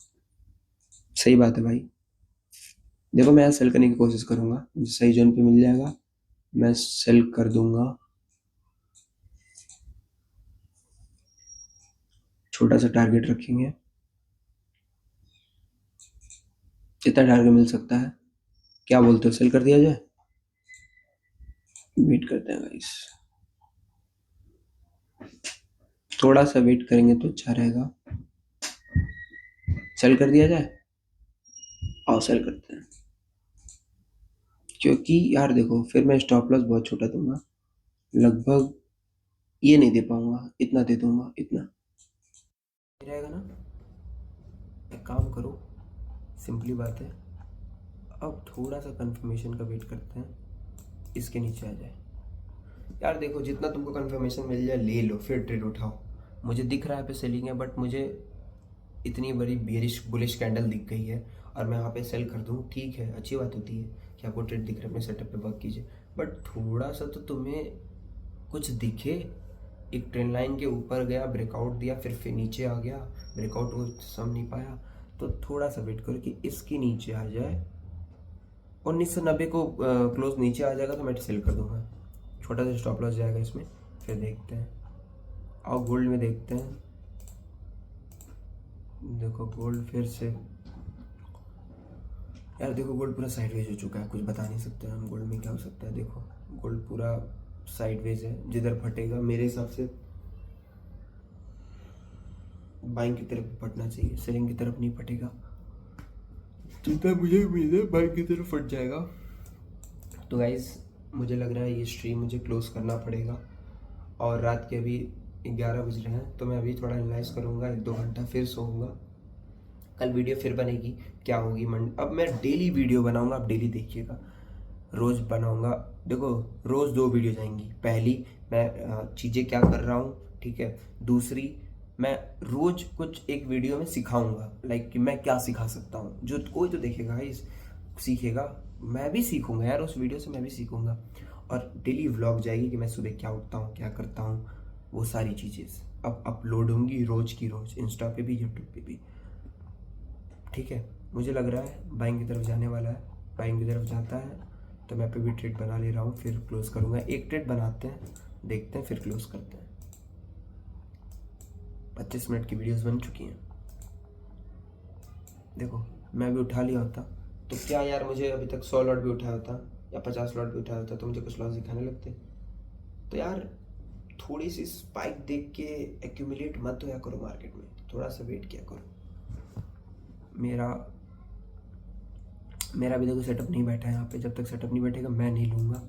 सही बात है भाई। देखो मैं सेल करने की कोशिश करूंगा, मुझे सही जोन पे मिल जाएगा, मैं सेल कर दूंगा। छोटा सा टारगेट रखेंगे, कितना टारगेट मिल सकता है, क्या बोलते हो, सेल कर दिया जाए? वेट करते हैं गाइस, थोड़ा सा वेट करेंगे तो अच्छा रहेगा। सेल कर दिया जाए, आओ सेल करते हैं। क्योंकि यार देखो फिर मैं स्टॉप लॉस बहुत छोटा दूंगा, लगभग ये नहीं दे पाऊंगा, इतना दे दूंगा, इतना रहेगा ना। एक काम करो, सिंपली बात है, अब थोड़ा सा कंफर्मेशन का वेट करते हैं, इसके नीचे आ जाए। यार देखो जितना तुमको कंफर्मेशन मिल जाए ले लो, फिर ट्रेड उठाओ। मुझे दिख रहा है पे सेलिंग है, बट मुझे इतनी बड़ी बेरिश बुलिश कैंडल दिख गई है और मैं यहाँ पे सेल कर दूँ, ठीक है, अच्छी बात होती है कि आपको ट्रेड दिख रहा है, अपने सेटअप पे वर्क कीजिए। बट थोड़ा सा तो तुम्हें कुछ दिखे। एक ट्रेंड लाइन के ऊपर गया, ब्रेकआउट दिया, फिर नीचे आ गया, ब्रेकआउट को सम नहीं पाया, तो थोड़ा सा वेट करो कि इसके नीचे आ जाए। 1990 को क्लोज नीचे आ जाएगा तो मैं सेल कर दूंगा, छोटा सा स्टॉप लॉस जाएगा इसमें। फिर देखते हैं, और गोल्ड में देखते हैं। देखो गोल्ड फिर से, यार देखो गोल्ड पूरा साइडवेज हो चुका है, कुछ बता नहीं सकते हम गोल्ड में क्या हो सकता है। देखो गोल्ड पूरा साइडवेज है, जिधर फटेगा मेरे हिसाब से बाइंग की तरफ फटना चाहिए, सेलिंग की तरफ नहीं फटेगा, जितना मुझे उम्मीद है बाइंग की तरफ फट जाएगा। तो गाइज मुझे लग रहा है ये स्ट्रीम मुझे क्लोज करना पड़ेगा, और रात के अभी 11 बज रहे हैं, तो मैं अभी थोड़ा एनालाइज करूँगा, 1-2 घंटा फिर सोऊंगा। कल वीडियो फिर बनेगी, क्या होगी अब मैं डेली वीडियो बनाऊंगा, आप डेली देखिएगा, रोज़ बनाऊंगा। देखो रोज़ 2 वीडियो जाएंगी, पहली मैं चीज़ें क्या कर रहा हूँ, ठीक है। दूसरी मैं रोज़ कुछ एक वीडियो में सिखाऊंगा, लाइक कि मैं क्या सिखा सकता हूँ, जो कोई तो देखेगा इस सीखेगा, मैं भी सीखूंगा यार, उस वीडियो से मैं भी सीखूंगा। और डेली व्लॉग जाएगी कि मैं सुबह क्या उठता हूँ, क्या करता हूँ, वो सारी चीज़ें अब अपलोड होंगी रोज़ की रोज़, इंस्टा पे भी, यूट्यूब पे भी, ठीक है। मुझे लग रहा है बाइंग की तरफ जाने वाला है। बाइंग की तरफ जाता है तो मैं पे भी ट्रेड बना ले रहा हूँ, फिर क्लोज करूँगा। एक ट्रेड बनाते हैं, देखते हैं, फिर क्लोज करते हैं। 25 मिनट की वीडियोस बन चुकी हैं। देखो मैं भी उठा लिया होता तो क्या यार, मुझे अभी तक 100 लॉट भी उठाया होता या 50 लॉट भी उठाया होता तो मुझे कुछ लॉस दिखाने लगते। तो यार थोड़ी सी स्पाइक देख के एक्यूमुलेट मत होया करो मार्केट में, थोड़ा सा वेट किया करो। मेरा मेरा भी देखो सेटअप नहीं बैठा है यहाँ पे, जब तक सेटअप नहीं बैठेगा मैं नहीं लूँगा।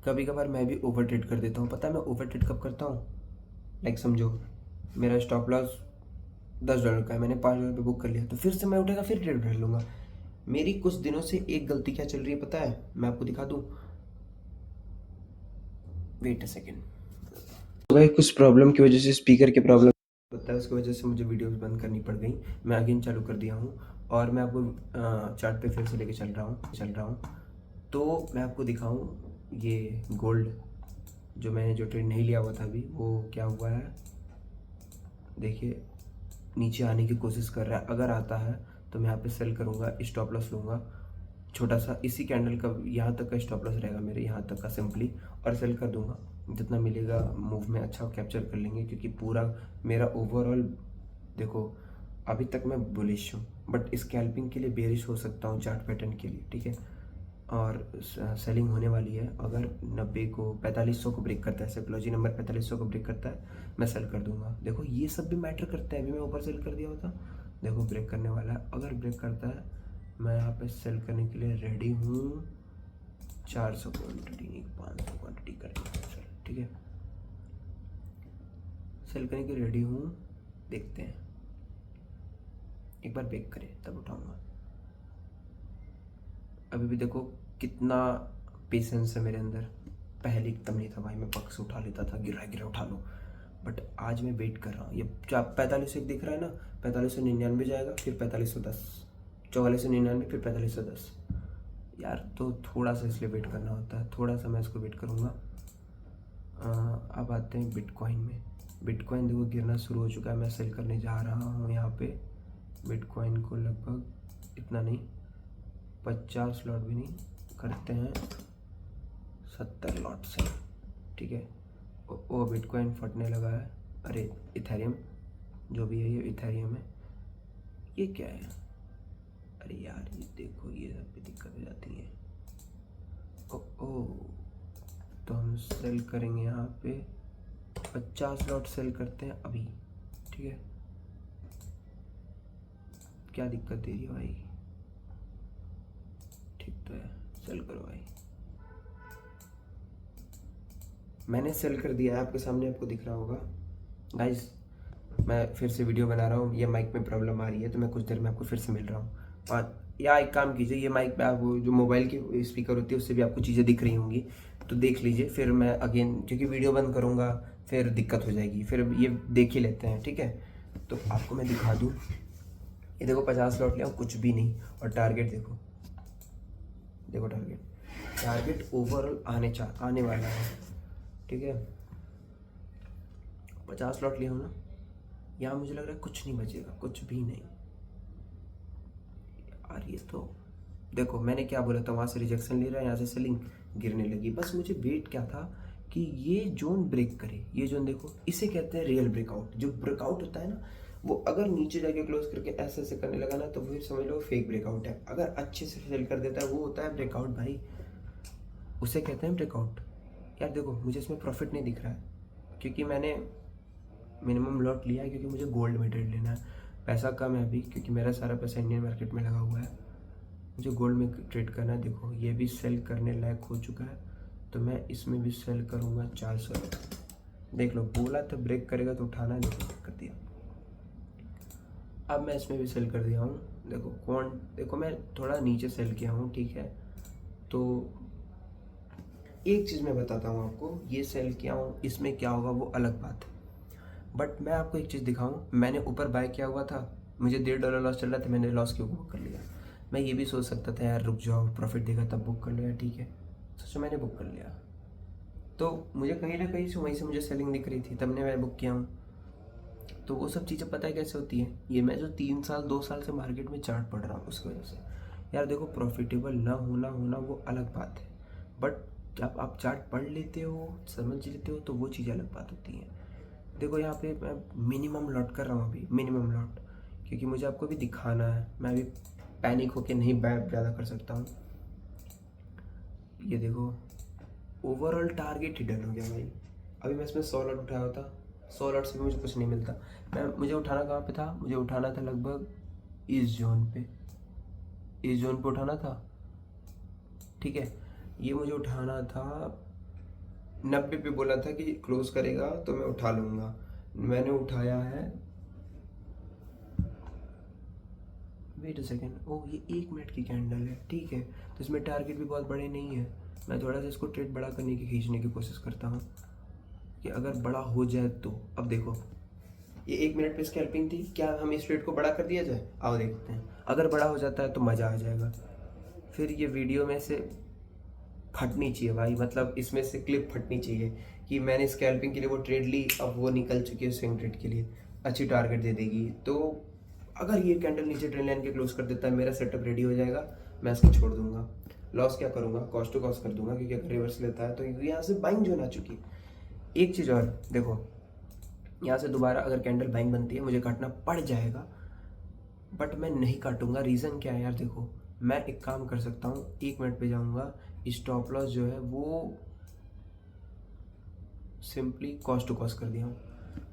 कभी कभार मैं भी ओवर ट्रेड कर देता हूँ। पता है मैं ओवर ट्रेड कब करता हूँ? लाइक समझो मेरा स्टॉप लॉस $10 का है, मैंने $5 पे बुक कर लिया, तो फिर से मैं उठेगा फिर ट्रेड कर लूँगा। मेरी कुछ दिनों से एक गलती क्या चल रही है पता है? मैं आपको दिखा दूँ, वेट अ सेकेंड। भाई कुछ प्रॉब्लम की वजह से, स्पीकर की प्रॉब्लम होता है, उसकी वजह से मुझे वीडियोस बंद करनी पड़ गई। मैं अगेन चालू कर दिया हूँ और मैं आपको चार्ट पे फिर से लेके चल रहा हूँ। तो मैं आपको दिखाऊँ ये गोल्ड जो मैंने जो ट्रेड नहीं लिया हुआ था अभी, वो क्या हुआ है देखिए। नीचे आने की कोशिश कर रहा है, अगर आता है तो मैं यहाँ पे सेल करूँगा, स्टॉप लॉस लूँगा छोटा सा, इसी कैंडल का यहाँ तक का स्टॉप लॉस रहेगा मेरे, यहाँ तक का सिंपली, और सेल कर दूँगा। जितना मिलेगा मूव में अच्छा कैप्चर कर लेंगे, क्योंकि पूरा मेरा ओवरऑल देखो अभी तक मैं बुलिश हूँ, बट स्कैल्पिंग के लिए बेरिश हो सकता हूँ चार्ट पैटर्न के लिए, ठीक है। और सेलिंग होने वाली है, अगर 90 को 4500 को ब्रेक करता है, साइकोलॉजी नंबर 4500 को ब्रेक करता है, मैं सेल कर दूंगा। देखो ये सब भी मैटर करता है। अभी मैं ऊपर सेल कर दिया होता, देखो ब्रेक करने वाला है, अगर ब्रेक करता है मैं यहाँ पे सेल करने के लिए रेडी हूँ। 400 क्वान्टिटी नहीं 500 क्वान्टिटी करनी है सर, ठीक है। सेल करने के लिए रेडी हूँ, देखते हैं एक बार ब्रेक करे तब उठाऊंगा। अभी भी देखो कितना पेशेंस है मेरे अंदर। पहले एकदम नहीं था भाई, मैं पक्ष उठा लेता था, गिरा उठा लो, बट आज मैं वेट कर रहा हूँ। ये 4500 दिख रहा है ना, 4599 जाएगा, फिर 4510, 4499, फिर 4510 यार। तो थोड़ा सा इसलिए वेट करना होता है, थोड़ा सा मैं इसको वेट करूँगा। अब आते हैं बिटकॉइन में। बिटकॉइन देखो गिरना शुरू हो चुका है, मैं सेल करने जा रहा हूँ यहाँ पे बिटकॉइन को, लगभग इतना नहीं, 50 लॉट भी नहीं, करते हैं 70 लॉट से, ठीक है। वो बिटकॉइन फटने लगा है। अरे इथेरियम जो भी है, ये इथेरियम है। ये क्या है? अरे यार ये देखो ये सब पे दिक्कत हो जाती है। ओ तो हम सेल करेंगे यहाँ पे 50 लॉट सेल करते हैं अभी, ठीक है। क्या दिक्कत दे रही है भाई? ठीक तो है, सेल करो भाई। मैंने सेल कर दिया है, आपके सामने आपको दिख रहा होगा गाइस। मैं फिर से वीडियो बना रहा हूँ, ये माइक में प्रॉब्लम आ रही है, तो मैं कुछ देर में आपको फिर से मिल रहा हूँ। और या एक काम कीजिए, ये माइक पे आप जो मोबाइल की स्पीकर होती है उससे भी आपको चीज़ें दिख रही होंगी, तो देख लीजिए। फिर मैं अगेन क्योंकि वीडियो बंद करूँगा फिर दिक्कत हो जाएगी, फिर ये देख ही लेते हैं, ठीक है। तो आपको मैं दिखा दूँ, ये देखो 50 लॉट लिया, कुछ भी नहीं। और टारगेट देखो, देखो टारगेट ओवरऑल आने वाला है, ठीक है। 50 लॉट लिया हूँ ना, यहाँ मुझे लग रहा है कुछ नहीं बचेगा, कुछ भी नहीं यार। ये तो देखो मैंने क्या बोला था, वहाँ से रिजेक्शन ले रहा है, यहाँ से सेलिंग गिरने लगी। बस मुझे वेट क्या था कि ये जोन ब्रेक करे। ये जोन देखो, इसे कहते हैं रियल ब्रेकआउट। जो ब्रेकआउट होता है ना, वो अगर नीचे जाके क्लोज करके ऐसे ऐसे करने लगा ना, तो फिर समझ लो फेक ब्रेकआउट है। अगर अच्छे से सेल कर देता है, वो होता है ब्रेकआउट भाई, उसे कहते हैं ब्रेकआउट। यार देखो मुझे इसमें प्रॉफिट नहीं दिख रहा है, क्योंकि मैंने मिनिमम लॉट लिया है, क्योंकि मुझे गोल्ड में ट्रेड लेना है। पैसा कम है अभी, क्योंकि मेरा सारा पैसा इंडियन मार्केट में लगा हुआ है, मुझे गोल्ड में ट्रेड करना है। देखो ये भी सेल करने लायक हो चुका है, तो मैं इसमें भी सेल करूँगा 400। देख लो, बोला तो ब्रेक करेगा तो उठाना है, देखो कर दिया। अब मैं इसमें भी सेल कर दिया हूँ। देखो मैं थोड़ा नीचे सेल किया हूँ, ठीक है। तो एक चीज़ मैं बताता हूँ आपको, ये सेल किया हूँ, इसमें क्या होगा वो अलग बात है। बट मैं आपको एक चीज़ दिखाऊँ, मैंने ऊपर बाय किया हुआ था, मुझे $1.5 लॉस चल रहा था, मैंने लॉस क्यों बुक कर लिया? मैं ये भी सोच सकता था यार रुक जाओ, प्रॉफिट देगा तब बुक कर लो यार, ठीक है। सोचो मैंने बुक कर लिया, तो मुझे कहीं ना कहीं से वहीं से मुझे सेलिंग दिख रही थी, तब ने मैं बुक किया हूँ। तो वो सब चीज़ें पता है कैसे होती है, ये मैं जो 3 साल 2 साल से मार्केट में चार्ट पढ़ रहा हूँ उसकी वजह से। यार देखो, प्रॉफिटेबल ना होना होना वो अलग बात है, बट जब आप चार्ट पढ़ लेते हो, समझ लेते हो, तो वो चीज़ अलग बात होती है। देखो यहाँ पे मैं मिनिमम लॉट कर रहा हूँ अभी, मिनिमम लॉट, क्योंकि मुझे आपको भी दिखाना है, मैं अभी पैनिक होके नहीं बैप ज़्यादा कर सकता हूँ। ये देखो, ओवरऑल टारगेट हिडन हो गया भाई। अभी मैं इसमें 100 लॉट उठाया होता, 100 लॉट से भी मुझे कुछ नहीं मिलता। मुझे उठाना कहाँ पे था, मुझे उठाना था लगभग इस जोन पे, इस जोन पे उठाना था, ठीक है। ये मुझे उठाना था 90 पे, बोला था कि क्लोज करेगा तो मैं उठा लूँगा। मैंने उठाया है, वेट अ सेकेंड, ओह ये 1 मिनट की कैंडल है, ठीक है। तो इसमें टारगेट भी बहुत बड़े नहीं है। मैं थोड़ा सा इसको ट्रेड बड़ा करने की, खींचने की कोशिश करता हूँ कि अगर बड़ा हो जाए तो। अब देखो, ये 1 मिनट पे स्कैल्पिंग थी, क्या हम इस ट्रेड को बड़ा कर दिया जाए? आओ देखते हैं। अगर बड़ा हो जाता है तो मज़ा आ जाएगा, फिर ये वीडियो में से फटनी चाहिए भाई, मतलब इसमें से क्लिप फटनी चाहिए कि मैंने स्कैल्पिंग के लिए वो ट्रेड ली, अब वो निकल चुकी है स्विंग ट्रेड के लिए, अच्छी टारगेट दे देगी। तो अगर ये कैंडल नीचे ट्रेंड लाइन के क्लोज कर देता है, मेरा सेटअप रेडी हो जाएगा, मैं इसको छोड़ दूंगा। लॉस क्या करूंगा, कॉस्ट टू कॉस्ट कर दूंगा, क्योंकि अगर रिवर्स लेता है तो यहाँ से बाइंग जोन आ चुकी है। एक चीज़ और देखो, यहाँ से दोबारा अगर कैंडल बाइंग बनती है, मुझे काटना पड़ जाएगा, बट मैं नहीं काटूंगा। रीज़न क्या है यार, देखो मैं एक काम कर सकता हूँ, 1 मिनट पे जाऊँगा, स्टॉप लॉस जो है वो सिंपली कॉस्ट टू कॉस्ट कर दिया हूँ,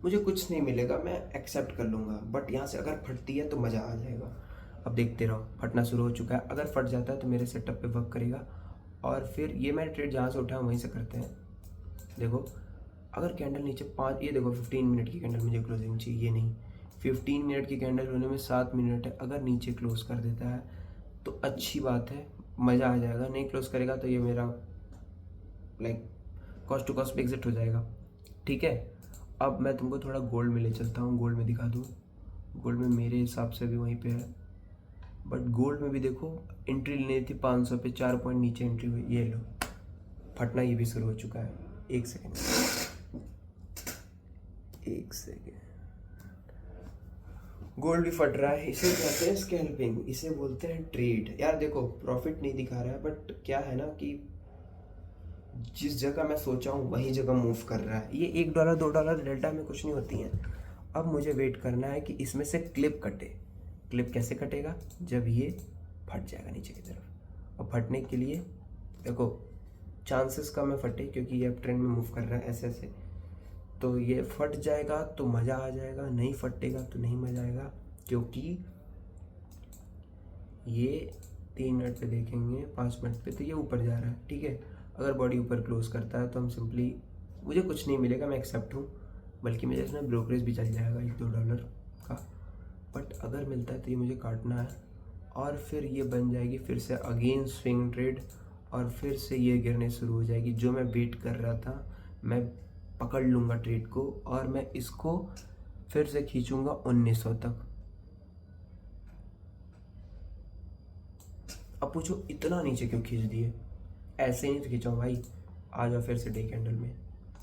मुझे कुछ नहीं मिलेगा, मैं एक्सेप्ट कर लूँगा। बट यहाँ से अगर फटती है तो मज़ा आ जाएगा। अब देखते रहो, फटना शुरू हो चुका है, अगर फट जाता है तो मेरे सेटअप पे वर्क करेगा, और फिर ये मैं ट्रेड जहाँ से उठाया वहीं से करते हैं। देखो, अगर कैंडल नीचे 5, ये देखो 15 मिनट की कैंडल मुझे क्लोजिंग चाहिए, ये नहीं, 15 मिनट की कैंडल होने में 7 मिनट है। अगर नीचे क्लोज कर देता है तो अच्छी बात है, मज़ा आ जाएगा। नहीं क्लोज करेगा तो ये मेरा लाइक कॉस्ट टू कॉस्ट पे एग्जिट हो जाएगा, ठीक है। अब मैं तुमको थोड़ा गोल्ड में ले चलता हूँ, गोल्ड में दिखा दूँ। गोल्ड में मेरे हिसाब से भी वहीं पे है, बट गोल्ड में भी देखो एंट्री लेनी थी 500 पे, 4 पॉइंट नीचे एंट्री हुई, ये लो फटना ये भी शुरू हो चुका है। एक सेकेंड, एक सेकेंड, गोल्ड भी फट रहा है, इसे कहते हैं स्कैल्पिंग, इसे बोलते हैं ट्रेड। यार देखो, प्रॉफिट नहीं दिखा रहा है, बट क्या है ना कि जिस जगह मैं सोचा हूँ वही जगह मूव कर रहा है। ये $1 $2 डेल्टा में कुछ नहीं होती है। अब मुझे वेट करना है कि इसमें से क्लिप कटे। क्लिप कैसे कटेगा, जब ये फट जाएगा नीचे की तरफ। और फटने के लिए देखो, चांसेस कम है फटे, क्योंकि ये अब ट्रेंड में मूव कर रहा है ऐसे ऐसे। तो ये फट जाएगा तो मज़ा आ जाएगा, नहीं फटेगा तो नहीं मज़ा आएगा, क्योंकि ये 3 मिनट पे देखेंगे, 5 मिनट पे तो ये ऊपर जा रहा है, ठीक है। अगर बॉडी ऊपर क्लोज करता है तो हम सिंपली, मुझे कुछ नहीं मिलेगा, मैं एक्सेप्ट हूँ, बल्कि मुझे इसमें ब्रोकरेज भी चल जाएगा $1-2 का। बट अगर मिलता है तो ये मुझे काटना है, और फिर ये बन जाएगी फिर से अगेन स्विंग ट्रेड, और फिर से ये गिरने शुरू हो जाएगी। जो मैं वेट कर रहा था, मैं पकड़ लूँगा ट्रेड को, और मैं इसको फिर से खींचूँगा 1900 तक। अब पूछो इतना नीचे क्यों खींच दिए, ऐसे ही नहीं तो खींचा भाई। आ जाओ फिर से डे कैंडल में,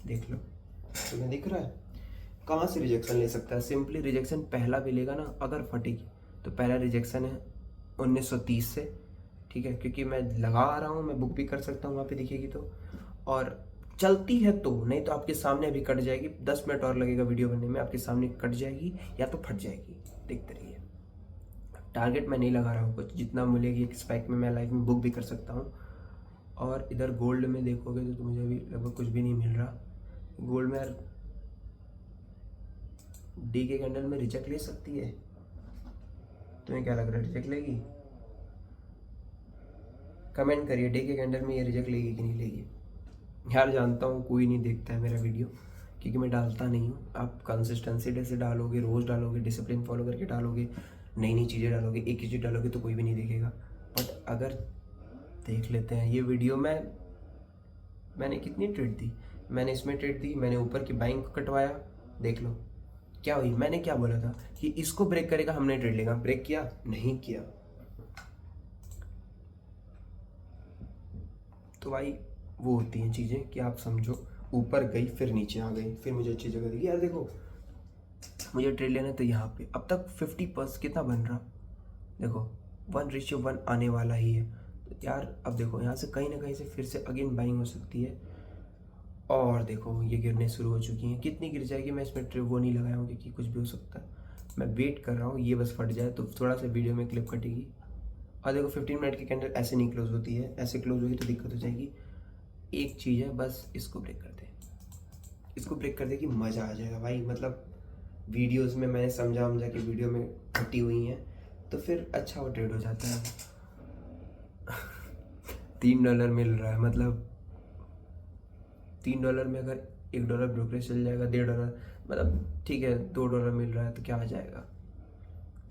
देख लो तुम्हें दिख रहा है कहाँ से रिजेक्शन ले सकता है। सिंपली रिजेक्शन पहला भी लेगा ना, अगर फटेगी तो पहला रिजेक्शन है 1930 से, ठीक है, क्योंकि मैं लगा रहा हूँ, मैं बुक भी कर सकता हूँ, वहाँ पे दिखेगी तो। और चलती है तो, नहीं तो आपके सामने अभी कट जाएगी, 10 मिनट और लगेगा वीडियो बनने में, आपके सामने कट जाएगी या तो फट जाएगी, देखते रहिए। टारगेट मैं नहीं लगा रहा हूँ कुछ, जितना मिलेगी एक स्पाइक में मैं लाइफ में बुक भी कर सकता हूँ। और इधर गोल्ड में देखोगे तो मुझे अभी लगभग कुछ भी नहीं मिल रहा। गोल्ड में यार डी के कैंडल में रिजेक्ट ले सकती है, तुम्हें क्या लग रहा है रिजेक्ट लेगी? कमेंट करिए, डे के कैंडल में ये रिजेक्ट लेगी कि नहीं लेगी। यार जानता हूँ कोई नहीं देखता है मेरा वीडियो, क्योंकि मैं डालता नहीं हूँ। आप कंसिस्टेंसी से डालोगे, रोज़ डालोगे, डिसिप्लिन फॉलो करके डालोगे, नई नई चीज़ें डालोगे, एक ही चीज़ डालोगे तो कोई भी नहीं देखेगा। बट अगर देख लेते हैं ये वीडियो में, मैंने कितनी ट्रेड दी, मैंने इसमें ट्रेड दी, मैंने ऊपर की बाइंग को कटवाया, देख लो क्या हुई। मैंने क्या बोला था कि इसको ब्रेक करेगा, हमने ट्रेड लेगा, ब्रेक किया नहीं किया। तो भाई वो होती हैं चीज़ें कि आप समझो, ऊपर गई फिर नीचे आ गई, फिर मुझे अच्छी जगह दिखी। यार देखो मुझे ट्रेड लेना है तो यहाँ पे अब तक 50% कितना बन रहा, देखो 1:1 आने वाला ही है। तो यार अब देखो यहाँ से कहीं ना कहीं से फिर से अगेन बाइंग हो सकती है। और देखो ये गिरने शुरू हो चुकी हैं, कितनी गिर जाएगी मैं इसमें वो नहीं लगाया हूँ क्योंकि कुछ भी हो सकता है। मैं वेट कर रहा हूँ ये बस फट जाए तो थोड़ा सा वीडियो में क्लिप कटेगी। और देखो 15 मिनट की कैंडल ऐसे नहीं क्लोज होती है, ऐसे क्लोज होगी तो दिक्कत हो जाएगी। एक चीज़ है बस, इसको ब्रेक कर दे, इसको ब्रेक कर दे कि मज़ा आ जाएगा भाई। मतलब वीडियोस में मैंने समझा कि वीडियो में फटी हुई हैं तो फिर अच्छा वो ट्रेड हो जाता है। $3 मिल रहा है, मतलब $3 में अगर $1 ब्रोकरेज चल जाएगा, $1.5, मतलब ठीक है $2 मिल रहा है तो क्या आ जाएगा,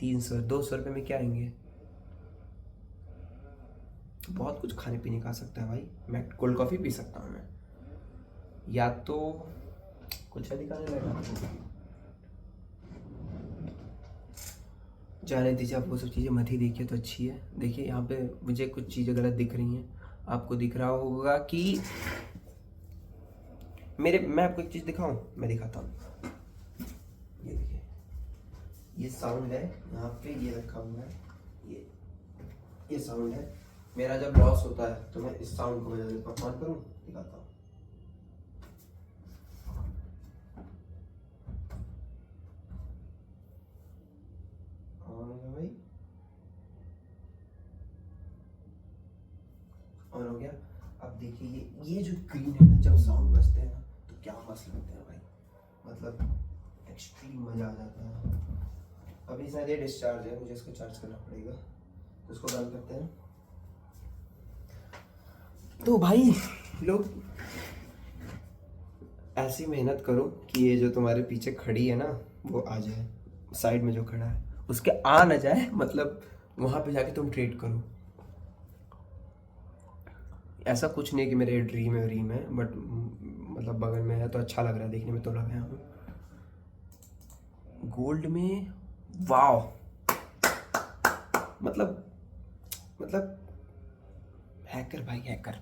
300 200 रुपये में क्या आएंगे। बहुत कुछ खाने पीने का आ सकता है भाई। मैं कोल्ड कॉफ़ी पी सकता हूँ, मैं या तो कुछ दिखाने लगा, जाने दीजिए, आप वो सब चीज़ें मत ही देखिए तो अच्छी है। देखिए यहाँ पे मुझे कुछ चीज़ें गलत दिख रही हैं, आपको दिख रहा होगा कि मैं आपको एक चीज़ दिखाऊं, मैं दिखाता हूँ। ये देखिए, ये साउंड है यहाँ पे, ये रखा हुआ है, ये साउंड है मेरा। जब लॉस होता है तो मैं इस साउंड को बजा देता हूँ। ऑन करूँ, दिखाता हूँ। ऑन हो गया भाई, ऑन हो गया। अब देखिए ये जो ग्रीन है ना, जब साउंड बजते हैं ना तो क्या मस्त लगते हैं भाई, मतलब एक्सट्रीम मज़ा आ जाता है। अभी शायद ये डिस्चार्ज है, मुझे इसको चार्ज करना पड़ेगा, तो इसको बंद करते हैं। तो भाई लोग ऐसी मेहनत करो कि ये जो तुम्हारे पीछे खड़ी है ना वो आ जाए, साइड में जो खड़ा है उसके आ ना जाए, मतलब वहाँ पे जाके तुम ट्रेड करो। ऐसा कुछ नहीं कि मेरे ड्रीम है, बट मतलब बगल में है तो अच्छा लग रहा है देखने में, तो लगाया हूँ। गोल्ड में वाव, मतलब हैकर भाई हैकर।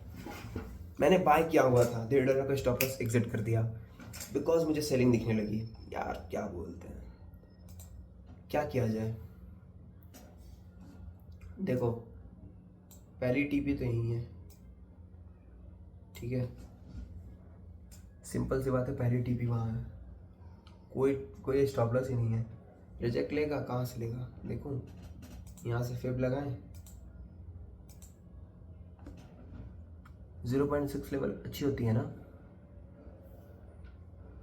मैंने बाय किया हुआ था, $1.5 का स्टॉप लॉस एग्जिट कर दिया बिकॉज मुझे सेलिंग दिखने लगी। यार क्या बोलते हैं, क्या किया जाए। देखो पहली टीपी तो यही है, ठीक है, सिंपल सी बात है, पहली टीपी वहाँ है, कोई स्टॉप लॉस ही नहीं है। रिजेक्ट लेगा, कहाँ से लेगा, देखो यहाँ से फेब लगाएं, 0.6 लेवल अच्छी होती है ना,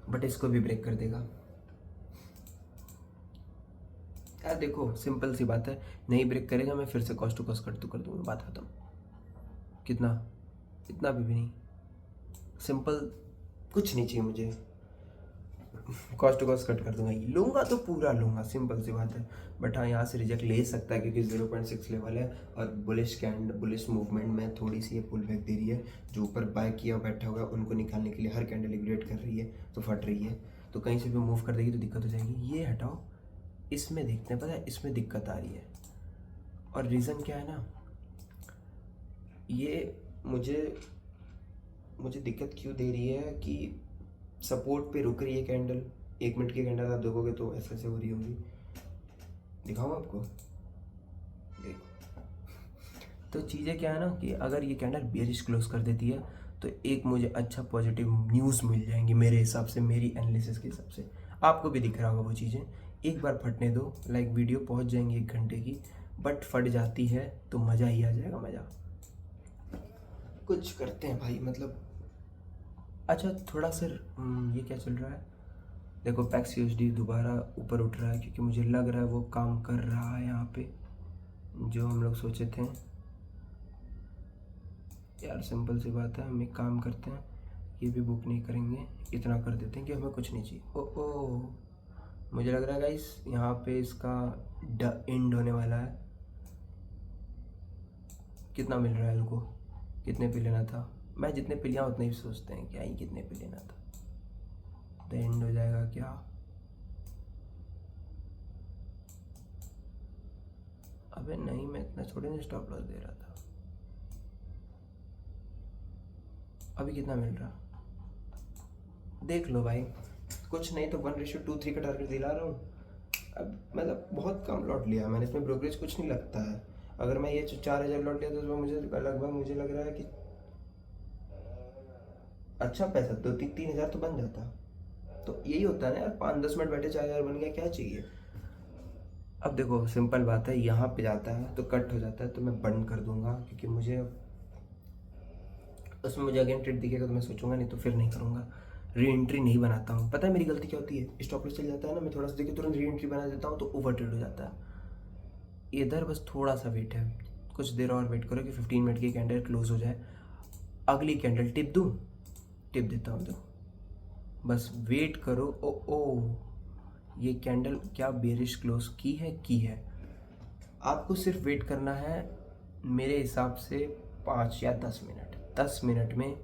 बट इसको भी ब्रेक कर देगा। यार देखो सिंपल सी बात है, नहीं ब्रेक करेगा मैं फिर से कॉस्ट टू कॉस्ट कर दूंगा, बात खत्म। कितना, इतना भी नहीं, सिंपल, कुछ नहीं चाहिए मुझे, कॉस्ट टू कॉस्ट कट कर दूंगा, लूँगा तो पूरा लूँगा, सिंपल सी बात है। बट हाँ यहाँ से रिजेक्ट ले सकता है क्योंकि 0.6 लेवल है और बुलिश मूवमेंट में थोड़ी सी ये पुल बैक दे रही है। जो ऊपर बाय किया बैठा हुआ है उनको निकालने के लिए हर कैंडल लिक्विडेट कर रही है तो फट रही है, तो कहीं से भी मूव कर देगी तो दिक्कत हो जाएगी। ये हटाओ, इसमें देखते हैं, पता है इसमें दिक्कत आ रही है और रीज़न क्या है ना, ये मुझे दिक्कत क्यों दे रही है कि सपोर्ट पे रुक रही है कैंडल। 1 मिनट की कैंडल आप देखोगे तो ऐसे हो रही होगी, दिखाऊँ आपको, देखो। तो चीज़ें क्या है ना कि अगर ये कैंडल बेरिश क्लोज कर देती है तो एक मुझे अच्छा पॉजिटिव न्यूज़ मिल जाएंगी मेरे हिसाब से, मेरी एनालिसिस के हिसाब से। आपको भी दिख रहा होगा वो चीज़ें, एक बार फटने दो, लाइक वीडियो पहुंच जाएंगी 1 घंटे की, बट फट जाती है तो मज़ा ही आ जाएगा, मज़ा। कुछ करते हैं भाई, मतलब अच्छा थोड़ा सा ये क्या चल रहा है, देखो पैक्स यूएसडी दोबारा ऊपर उठ रहा है क्योंकि मुझे लग रहा है वो काम कर रहा है यहाँ पे जो हम लोग सोचे थे। यार सिंपल सी बात है, हम एक काम करते हैं, ये भी बुक नहीं करेंगे, इतना कर देते हैं कि हमें कुछ नहीं चाहिए। ओ मुझे लग रहा है गाइस यहाँ पे इसका एंड होने वाला है। कितना मिल रहा है इनको, कितने पे लेना था, मैं जितने पे लिया उतने ही सोचते हैं क्या ही कितने पे लेना था, तो एंड हो जाएगा क्या। अबे नहीं, मैं इतना थोड़ी ना स्टॉप लॉस दे रहा था। अभी कितना मिल रहा देख लो भाई, कुछ नहीं तो 1:2-3 का टारगेट दिला रहा हूँ। अब मतलब बहुत कम लॉट लिया मैंने, इसमें ब्रोकरेज कुछ नहीं लगता है। अगर मैं ये 4000 लॉट लिया तो उसमें मुझे लग रहा है कि अच्छा पैसा 2-3 हज़ार तो बन जाता। तो यही होता है ना यार, 5-10 मिनट बैठे 4000 बन गया, क्या चाहिए। अब देखो सिंपल बात है, यहाँ पे जाता है तो कट हो जाता है, तो मैं बंद कर दूंगा, क्योंकि मुझे उसमें मुझे अगेन ट्रेड दिखेगा तो मैं सोचूंगा, नहीं तो फिर नहीं करूँगा। री एंट्री नहीं बनाता हूँ। पता है मेरी गलती क्या होती है, स्टॉप लॉस चल जाता है ना, मैं थोड़ा सा देखिए तुरंत री एंट्री बना देता हूँ, तो ओवर ट्रेड हो जाता है। इधर बस थोड़ा सा वेट है, कुछ देर और वेट करो कि 15 मिनट की कैंडल क्लोज हो जाए, अगली कैंडल टिप दूँ, टिप देता हूँ। तो बस वेट करो। ओ ओ ये कैंडल क्या बेरिश क्लोज की है। आपको सिर्फ वेट करना है मेरे हिसाब से 5 या 10 मिनट। 10 मिनट में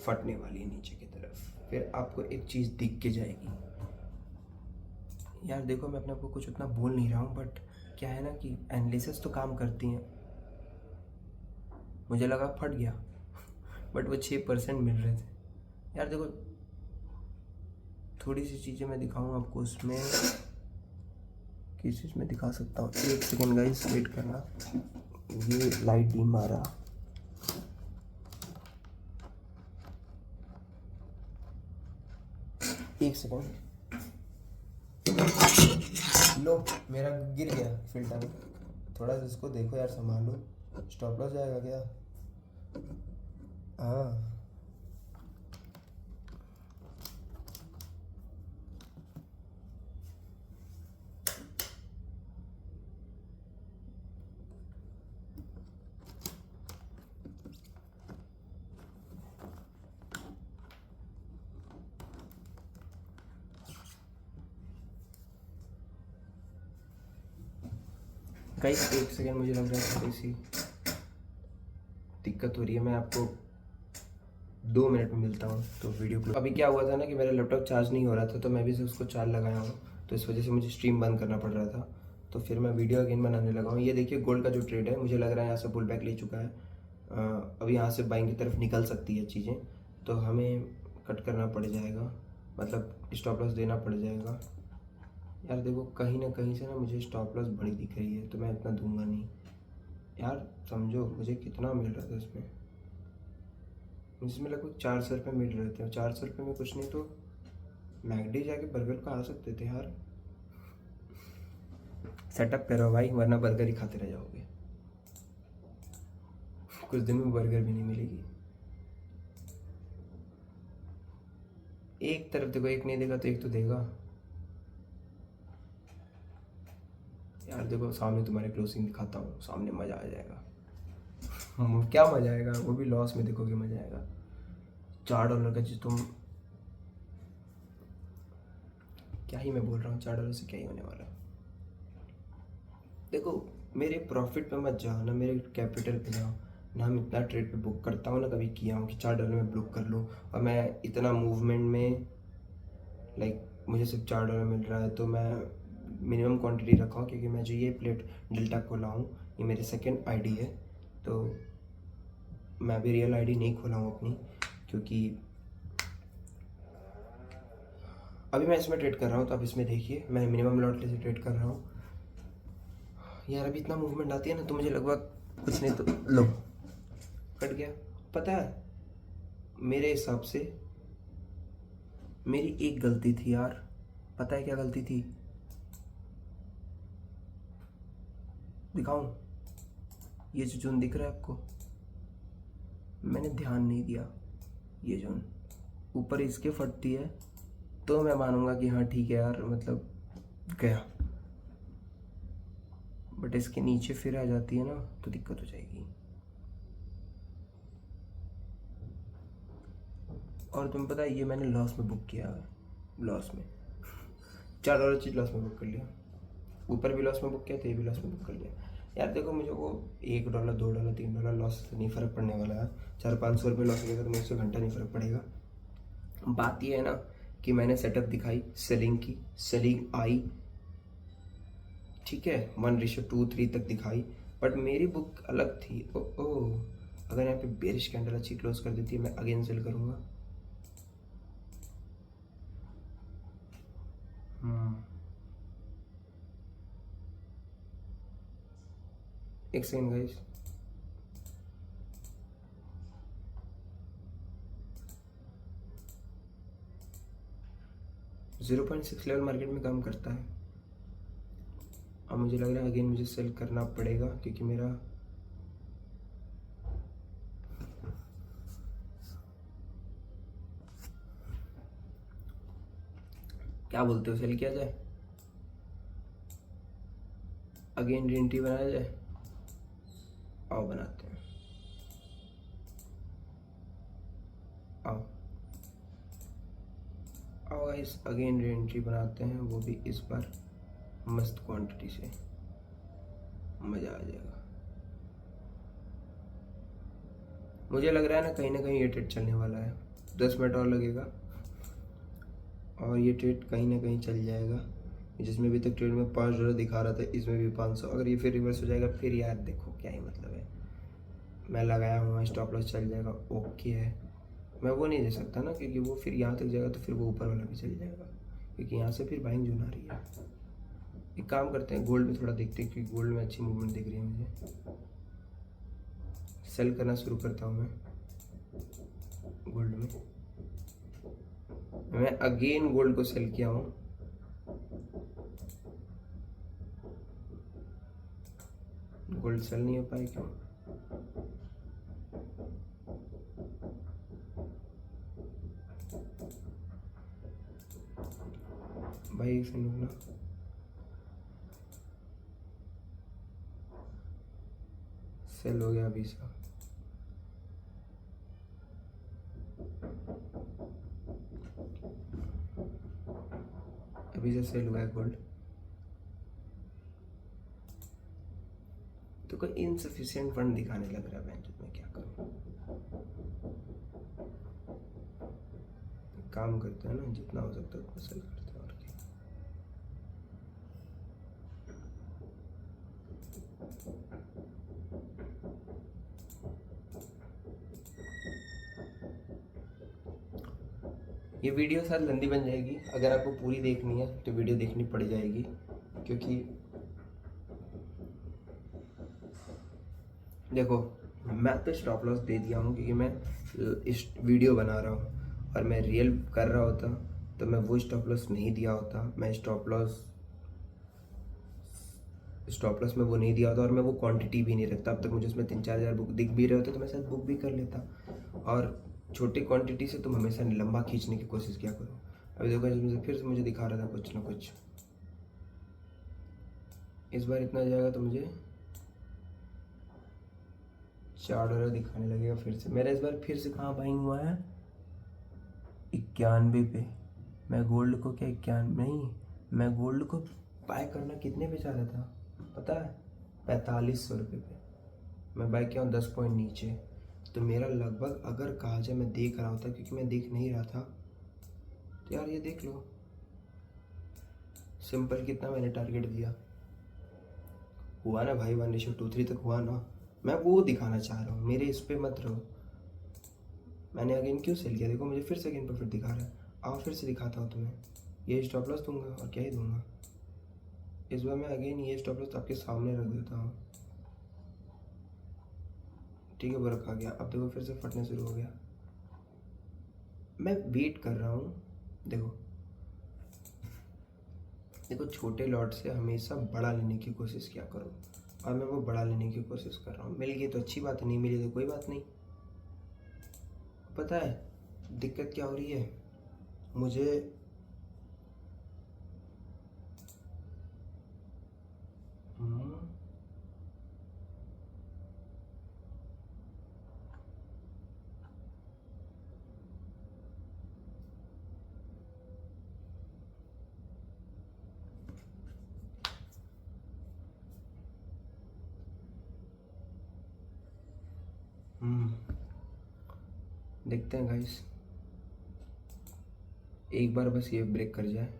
फटने वाली है नीचे की तरफ, फिर आपको एक चीज़ दिख के जाएगी। यार देखो मैं अपने आप को कुछ उतना बोल नहीं रहा हूँ, बट क्या है ना कि एनालिसिस तो काम करती हैं। मुझे लगा फट गया बट वो 6% मिल रहे थे। यार देखो थोड़ी सी चीज़ें मैं दिखाऊँ आपको, उसमें किस चीज़ में दिखा सकता हूँ। एक सेकेंड गाइस वेट करना, ये लाइट डिम आ रहा। एक सेकेंड, लो मेरा गिर गया फिल्टर। थोड़ा सा इसको देखो यार, संभालो, स्टॉप लॉस जाएगा क्या। हाँ गाइस एक सेकेंड, मुझे लग रहा है थोड़ी सी दिक्कत हो रही है। मैं आपको 2 मिनट में मिलता हूँ तो वीडियो को। अभी क्या हुआ था ना कि मेरा लैपटॉप चार्ज नहीं हो रहा था, तो मैं भी से उसको चार्ज लगाया हूँ, तो इस वजह से मुझे स्ट्रीम बंद करना पड़ रहा था। तो फिर मैं वीडियो अगेन बनाने लगा हूँ। ये देखिए गोल्ड का जो ट्रेड है, मुझे लग रहा है यहाँ से पुल बैक ले चुका है। अब यहाँ से बाइंग की तरफ निकल सकती है चीज़ें, तो हमें कट करना पड़ जाएगा, मतलब स्टॉप लॉस देना पड़ जाएगा। यार देखो कहीं ना कहीं से ना मुझे स्टॉप लॉस बड़ी दिख रही है, तो मैं इतना दूंगा नहीं। यार समझो मुझे कितना मिल रहा था इसमें, जिसमें लगभग 400 रुपये मिल रहे थे। 400 रुपये में कुछ नहीं तो मैकडी जाके बर्गर खा सकते थे यार। सेटअप करो भाई, वरना बर्गर ही खाते रह जाओगे, कुछ दिन में बर्गर भी नहीं मिलेगी। एक तरफ देखो, एक नहीं देगा तो एक तो देगा। यार देखो सामने तुम्हारे क्लोजिंग दिखाता हूँ, सामने मज़ा आ जाएगा। क्या मज़ा आएगा, वो भी लॉस में देखोगे मज़ा आएगा। $4 का चीज़ तुम, क्या ही मैं बोल रहा हूँ, $4 से क्या ही होने वाला। देखो मेरे प्रॉफिट पे मत जाओ ना, मेरे कैपिटल पे जाओ ना। हम इतना ट्रेड पे बुक करता हूँ ना, कभी किया हूँ कि $4 में बुक कर लूँ, और मैं इतना मूवमेंट में मुझे सिर्फ $4 मिल रहा है, तो मैं मिनिमम क्वांटिटी रखा हूँ, क्योंकि मैं जो ये प्लेट डेल्टा खोला हूँ ये मेरी सेकंड आईडी है। तो मैं अभी रियल आईडी नहीं खोला हूँ अपनी, क्योंकि अभी मैं इसमें ट्रेड कर रहा हूँ। तो अब इसमें देखिए मैं मिनिमम लॉट से ट्रेड कर रहा हूँ। यार अभी इतना मूवमेंट आती है ना, तो मुझे लगभग कुछ नहीं तो लो कट गया। पता है मेरे हिसाब से मेरी एक गलती थी यार। पता है क्या गलती थी, दिखाऊं? ये जो जोन दिख रहा है आपको, मैंने ध्यान नहीं दिया। ये जोन ऊपर इसके फटती है तो मैं मानूंगा कि हाँ ठीक है यार, मतलब गया। बट इसके नीचे फिर आ जाती है ना, तो दिक्कत हो जाएगी। और तुम्हें पता है ये मैंने लॉस में बुक किया है, लॉस में $4 चीज़ लॉस में बुक कर लिया। ऊपर भी लॉस में बुक किया तो ये भी लॉस में बुक कर लिया। यार देखो मुझे वो $1, $2, $3 लॉस से नहीं फ़र्क पड़ने वाला है। 400-500 रुपये लॉस हो गया तो मुझे 100 घंटा नहीं फ़र्क पड़ेगा। बात ये है ना कि मैंने सेटअप दिखाई सेलिंग की, सेलिंग आई, ठीक है, 1:2-3 तक दिखाई, बट मेरी बुक अलग थी। ओ अगर यहाँ पे बेरिश कैंडल अच्छी क्लोज कर देती है, मैं अगेन सेल करूँगा। एक सेकंड गाइस, $0.6 लेवल मार्केट में काम करता है। अब मुझे लग रहा है अगेन मुझे सेल करना पड़ेगा, क्योंकि मेरा क्या बोलते हो, सेल किया जाए, अगेन रीएंट्री बनाया जाए। आओ बनाते हैं, आओ आओ गाइस, अगेन रीएंट्री बनाते हैं, वो भी इस बार मस्त क्वांटिटी से, मज़ा आ जाएगा। मुझे लग रहा है ना कहीं ये ट्रेड चलने वाला है। 10 मिनट और लगेगा और ये ट्रेड कहीं ना कहीं चल जाएगा। जिसमें अभी तक ट्रेड में $5 दिखा रहा था, इसमें भी 500। अगर ये फिर रिवर्स हो जाएगा फिर यार देखो क्या ही मतलब है। मैं लगाया हुआ स्टॉप लॉस चल जाएगा, ओके है। मैं वो नहीं दे सकता ना, क्योंकि वो फिर यहाँ तक जाएगा तो फिर वो ऊपर वाला भी चल जाएगा, क्योंकि यहाँ से फिर बाइंग जोन आ रही है। एक काम करते हैं, गोल्ड में थोड़ा देखते हैं, क्योंकि गोल्ड में अच्छी मूवमेंट दिख रही है मुझे। सेल करना शुरू करता हूँ मैं गोल्ड में। मैं अगेन गोल्ड को सेल किया हूँ। गोल्ड सेल नहीं हो पाई क्यों? भाई एक सेकंड रुकना, सेल हो गया अभी सा। अभी से सेल हुआ है गोल्ड। तो कोई इनसफिशिएंट फंड दिखाने लग रहा है बैंक, मैं क्या करूं? काम करते हैं ना, जितना हो सकता है उतना सेल करते हैं, और क्या। ये वीडियो शायद लंबी बन जाएगी, अगर आपको पूरी देखनी है तो वीडियो देखनी पड़ जाएगी, क्योंकि देखो मैं तो स्टॉप लॉस दे दिया हूँ, क्योंकि मैं इस वीडियो बना रहा हूँ, और मैं रियल कर रहा होता तो मैं वो स्टॉप लॉस नहीं दिया होता। मैं स्टॉप लॉस में वो नहीं दिया होता, और मैं वो क्वांटिटी भी नहीं रखता। अब तक मुझे उसमें 3-4 हज़ार बुक दिख भी रहे होते तो मैं शायद बुक भी कर लेता। और छोटी क्वांटिटी से तुम हमेशा लंबा खींचने की कोशिश किया करो। अभी देखो इसमें फिर से मुझे दिखा रहा था कुछ ना कुछ। इस बार इतना जाएगा तो मुझे $4 दिखाने लगेगा फिर से। मेरा इस बार फिर से कहाँ बाइंग हुआ है? 91 पे। मैं गोल्ड को क्या 91 नहीं, मैं गोल्ड को बाय करना कितने पे चाह रहा था पता है? 4500 रुपये पे मैं बाय किया हूँ, 10 पॉइंट नीचे। तो मेरा लगभग अगर कहा जाए मैं देख रहा होता, क्योंकि मैं देख नहीं रहा था, तो यार ये देख लो सिंपल कितना मैंने टारगेट दिया। हुआ ना भाई, 1:23 तक हुआ ना। मैं वो दिखाना चाह रहा हूँ, मेरे इस पे मत रहो। मैंने अगेन क्यों सेल किया? देखो मुझे फिर से अगेन प्रॉफिट दिखा रहा है। आओ फिर से दिखाता हूँ तुम्हें। ये स्टॉप लॉस दूंगा और क्या ही दूंगा। इस बार मैं अगेन ये स्टॉप लॉस आपके सामने रख देता हूँ, ठीक है? वो रखा गया। अब देखो फिर से फटने शुरू हो गया। मैं वेट कर रहा हूँ। देखो देखो छोटे लॉट से हमेशा बड़ा लेने की कोशिश किया करो, और मैं वो बड़ा लेने की कोशिश कर रहा हूँ। मिल गई तो अच्छी बात है, नहीं मिली तो कोई बात नहीं। पता है दिक्कत क्या हो रही है मुझे? हम्म, देखते हैं गाइस, एक बार बस ये ब्रेक कर जाए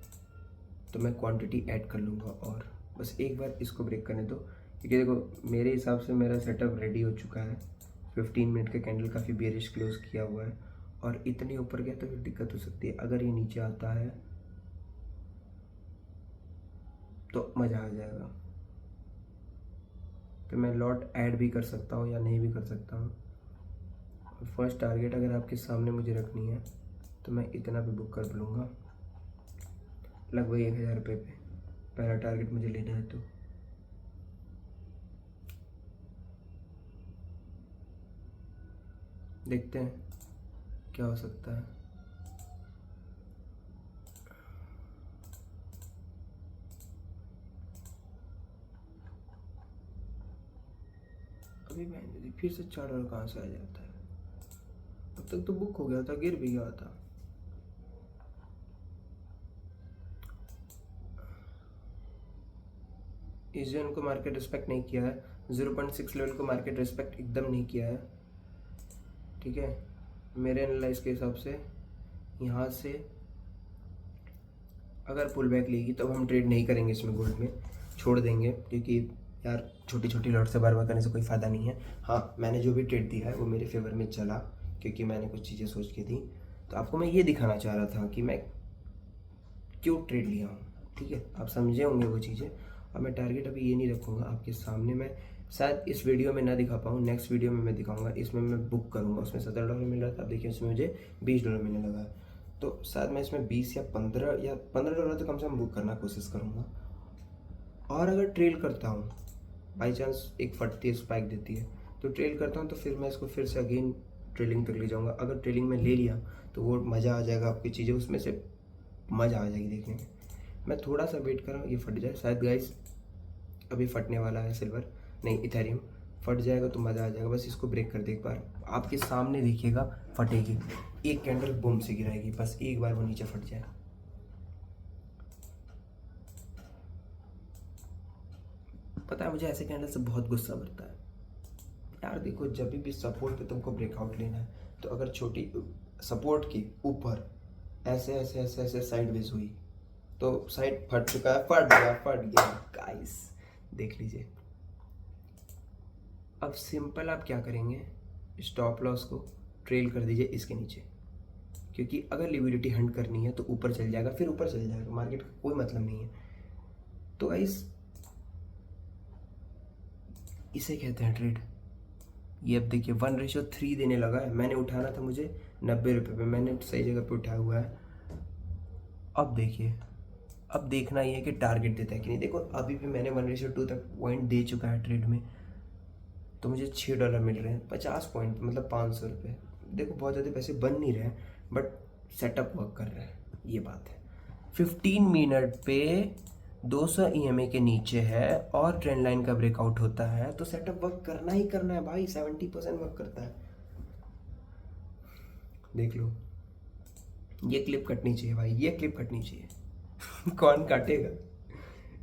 तो मैं क्वांटिटी ऐड कर लूँगा। और बस एक बार इसको ब्रेक करने दो, क्योंकि देखो मेरे हिसाब से मेरा सेटअप रेडी हो चुका है। 15 मिनट का कैंडल काफ़ी बेरिश क्लोज किया हुआ है, और इतने ऊपर गया तो फिर दिक्कत हो सकती है। अगर ये नीचे आता है तो मज़ा आ जाएगा। कि मैं लॉट ऐड भी कर सकता हूँ या नहीं भी कर सकता हूँ। और फर्स्ट टारगेट अगर आपके सामने मुझे रखनी है तो मैं इतना पे बुक कर लूँगा, लगभग 1000 रुपये पे पहला टारगेट मुझे लेना है। तो देखते हैं क्या हो सकता है। अभी मैंने फिर से $4 कहाँ से आ जाता है? अब तक तो बुक हो गया था, गिर भी गया था। इस जोन को मार्केट रिस्पेक्ट नहीं किया है, 0.6 लेवल को मार्केट रिस्पेक्ट एकदम नहीं किया है। ठीक है, मेरे एनालाइज के हिसाब से यहाँ से अगर पुल बैक लेगी तो हम ट्रेड नहीं करेंगे इसमें, गोल्ड में छोड़ देंगे, क्योंकि यार छोटी छोटी लॉट से बार बार करने से कोई फ़ायदा नहीं है। हाँ, मैंने जो भी ट्रेड दिया है वो मेरे फेवर में चला, क्योंकि मैंने कुछ चीज़ें सोच के दी। तो आपको मैं ये दिखाना चाह रहा था कि मैं क्यों ट्रेड लिया हूँ। ठीक है, आप समझे होंगे वो चीज़ें। और मैं टारगेट अभी ये नहीं रखूँगा आपके सामने, मैं शायद इस वीडियो में ना दिखा पाऊँ, नेक्स्ट वीडियो में मैं दिखाऊँगा। इसमें मैं बुक करूँगा, उसमें $17 मिल रहा था, अब देखिए उसमें मुझे $20 मिलने लगा है। तो शायद मैं इसमें 20 या 15 तो कम से कम बुक करना कोशिश करूँगा। और अगर ट्रेल करता हूँ, बाई चांस एक फटती है, स्पाइक देती है, तो ट्रेल करता हूँ तो फिर मैं इसको फिर से अगेन ट्रेलिंग तक ले जाऊँगा। अगर ट्रेलिंग में ले लिया तो वो मज़ा आ जाएगा, आपकी चीज़ें उसमें से मज़ा आ जाएगी देखने में। मैं थोड़ा सा वेट कर रहा हूँ, ये फट जाए शायद गाइस, अभी फटने वाला है सिल्वर, नहीं इथेरियम फट जाएगा तो मज़ा आ जाएगा। बस इसको ब्रेक कर दे एक बार, आपके सामने देखिएगा फटेगी, एक कैंडल बूम से गिराएगी, बस एक बार वो नीचे फट जाए। पता है मुझे ऐसे कैंडल से बहुत गुस्सा बढ़ता है यार। देखो जब भी सपोर्ट पे तुमको ब्रेकआउट लेना है, तो अगर छोटी सपोर्ट के ऊपर ऐसे ऐसे ऐसे ऐसे साइडवेज हुई तो साइड फट चुका है, फट गया गाइस, देख लीजिए। अब सिंपल आप क्या करेंगे, स्टॉप लॉस को ट्रेल कर दीजिए इसके नीचे, क्योंकि अगर लिक्विडिटी हंट करनी है तो ऊपर चल जाएगा, फिर ऊपर चल जाएगा, मार्केट का कोई मतलब नहीं है। तो गाइस इसे कहते हैं ट्रेड। ये अब देखिए 1:3 देने लगा है, मैंने उठाना था मुझे 90 रुपये पे, मैंने सही जगह पे उठाया हुआ है। अब देखिए, अब देखना ये है कि टारगेट देता है कि नहीं। देखो अभी भी मैंने 1:2 तक पॉइंट दे चुका है ट्रेड में, तो मुझे $6 मिल रहे हैं, 50 पॉइंट मतलब 500 रुपये। देखो बहुत ज़्यादा पैसे बन नहीं रहे हैं, बट सेटअप वर्क कर रहा है, ये बात है। 15 मिनट पे 200 EMA के नीचे है और ट्रेंड लाइन का ब्रेकआउट होता है, तो सेटअप वर्क करना ही करना है भाई, 70% वर्क करता है। देख लो, ये क्लिप कटनी चाहिए भाई, ये क्लिप कटनी चाहिए। कौन काटेगा?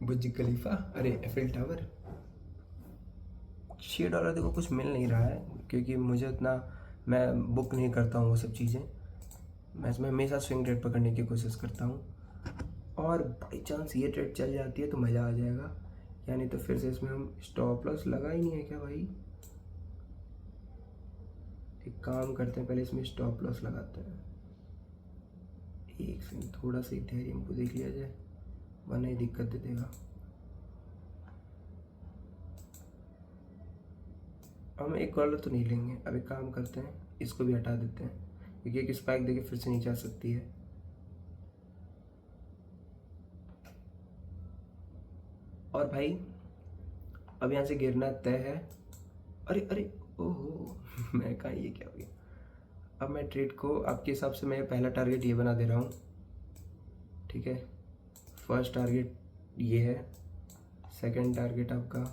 बुर्ज खलीफा, अरे एफिल टावर। $6 देखो कुछ मिल नहीं रहा है, क्योंकि मुझे उतना, मैं बुक नहीं करता हूँ वो सब चीज़ें। मैं इसमें हमेशा स्विंग ट्रेड पकड़ने की कोशिश करता हूँ, और बाई चांस ये ट्रेड चल जाती है तो मज़ा आ जाएगा, यानी तो फिर से इसमें हम स्टॉप लॉस लगा ही नहीं है क्या भाई। एक काम करते हैं, पहले इसमें स्टॉप लॉस लगाते हैं। एक सेकंड, थोड़ा सा इथेरियम को देख लिया जाए, वरना ही दिक्कत दे देगा। हम $1 तो नहीं लेंगे, अब एक काम करते हैं, इसको भी हटा देते हैं, क्योंकि एक स्पाइक देके फिर से नीचे आ सकती है। और भाई अब यहाँ से गिरना तय है। अरे अरे ओहो, मैं कहा ये क्या हो गया। अब मैं ट्रेड को आपके हिसाब से, मैं पहला टारगेट ये बना दे रहा हूँ, ठीक है। फर्स्ट टारगेट ये है, सेकंड टारगेट आपका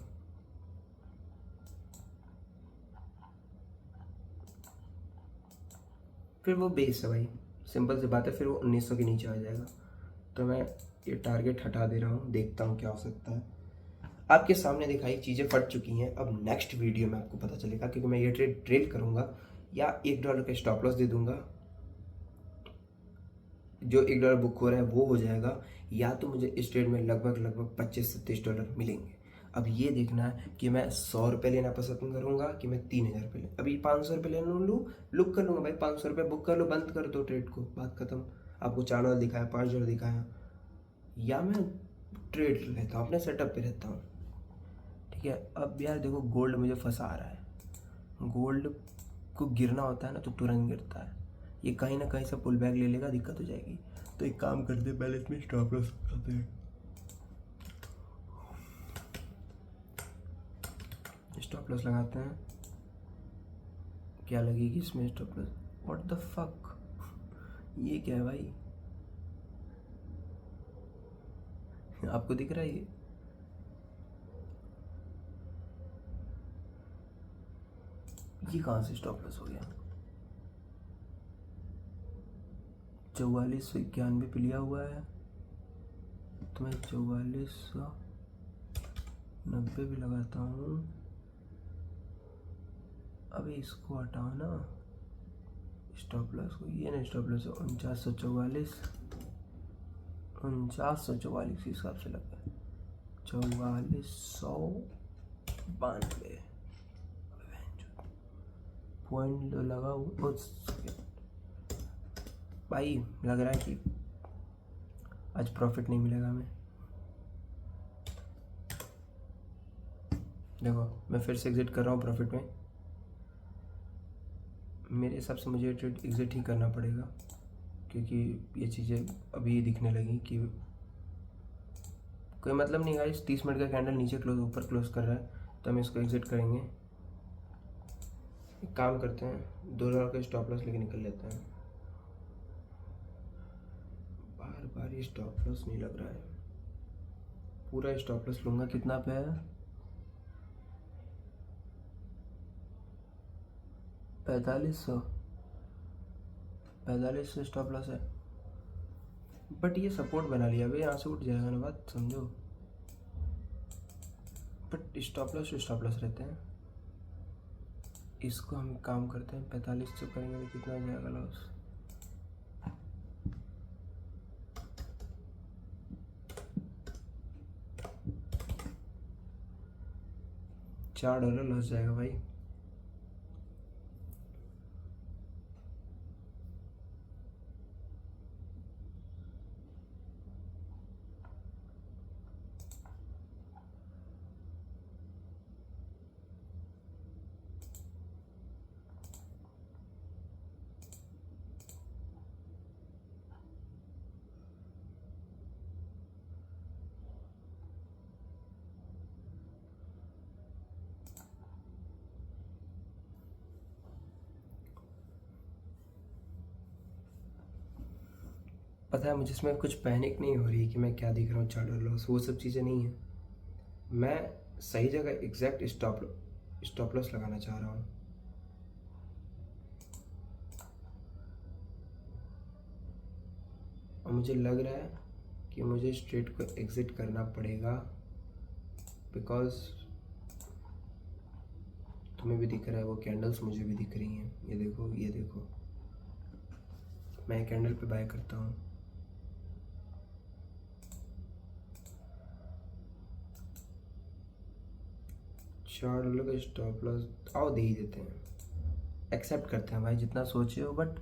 फिर वो बेस है भाई, सिंपल सी बात है, फिर वो 1900 के नीचे आ जाएगा। तो मैं ये टारगेट हटा दे रहा हूँ, देखता हूँ क्या हो सकता है। आपके सामने दिखाई चीज़ें फट चुकी हैं, अब नेक्स्ट वीडियो में आपको पता चलेगा, क्योंकि मैं ये ट्रेड करूँगा, या $1 का स्टॉप लॉस दे दूंगा, जो $1 बुक हो रहा है वो हो जाएगा, या तो मुझे इस ट्रेड में लगभग $25-27 मिलेंगे। अब ये देखना है कि मैं $100 लेना पसंद करूंगा कि मैं $3000 ले, अभी $500 ले लूँ, लुक कर लूँगा भाई, $500 बुक कर लो, बंद कर दो ट्रेड को, बात खत्म। आपको $4 दिखाया, $5 दिखाया, या मैं ट्रेड लेता हूँ, अपने सेटअप पे रहता हूँ, ठीक है। अब यार देखो गोल्ड मुझे फंसा रहा है, गोल्ड को गिरना होता है ना तो तुरंत गिरता है, ये कहीं ना कहीं से पुल बैक ले लेगा, दिक्कत हो जाएगी। तो एक काम करते हैं, पहले इसमें स्टॉप लॉस लगाते हैं, स्टॉप लॉस लगाते हैं। क्या लगेगी इसमें stop loss? What the fuck, ये क्या है भाई? आपको दिख रहा है ये कहाँ से स्टॉप लॉस हो गया? 4491 पे लिया हुआ है, तो मैं 4490 भी लगाता हूँ। अभी इसको हटाओ ना स्टॉप लॉस को, ये ना स्टॉप लॉस 4944 के हिसाब से लगा है 4492 पॉइंट लगा हुआ भाई। लग रहा है कि आज प्रॉफिट नहीं मिलेगा हमें। देखो मैं फिर से एग्जिट कर रहा हूँ प्रॉफिट में। मेरे हिसाब से मुझे एग्जिट ही करना पड़ेगा, क्योंकि ये चीज़ें अभी दिखने लगी कि कोई मतलब नहीं गाइस। 30 मिनट का कैंडल नीचे क्लोज ऊपर क्लोज कर रहा है, तो हम इसको एग्जिट करेंगे। एक काम करते हैं, $2 का स्टॉप लॉस लेके निकल लेते हैं। बार बार ये स्टॉप लॉस नहीं लग रहा है, पूरा स्टॉप लॉस लूँगा। कितना पे है? 4500 स्टॉप लॉस है, बट ये सपोर्ट बना लिया भाई, यहाँ से उठ जाएगा ना, बात समझो। बट स्टॉप लॉस रहते हैं। इसको हम काम करते हैं 45 से करेंगे तो कितना हो जाएगा लॉस? $4 लॉस जाएगा भाई। पता है मुझे इसमें कुछ पैनिक नहीं हो रही कि मैं क्या दिख रहा हूँ $4 लॉस, वो सब चीज़ें नहीं है। मैं सही जगह एग्जैक्ट स्टॉप लॉस लगाना चाह रहा हूँ। और मुझे लग रहा है कि मुझे स्ट्रेट को एग्ज़िट करना पड़ेगा, बिकॉज तुम्हें भी दिख रहा है वो कैंडल्स, मुझे भी दिख रही हैं। ये देखो, ये देखो, मैं कैंडल पे बाय करता हूँ। $4 का स्टॉप लॉस आओ दे ही देते हैं, एक्सेप्ट करते हैं भाई, जितना सोचे हो, बट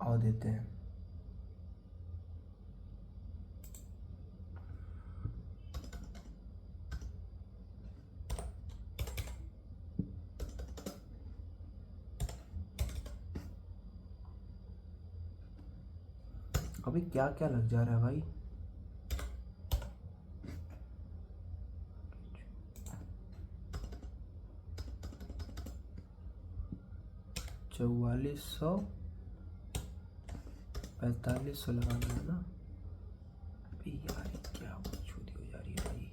आओ देते हैं। अभी क्या क्या लग जा रहा है भाई? $4400 लगाना है ना अभी यार, क्या बकचोदी हो जा रही है भाई।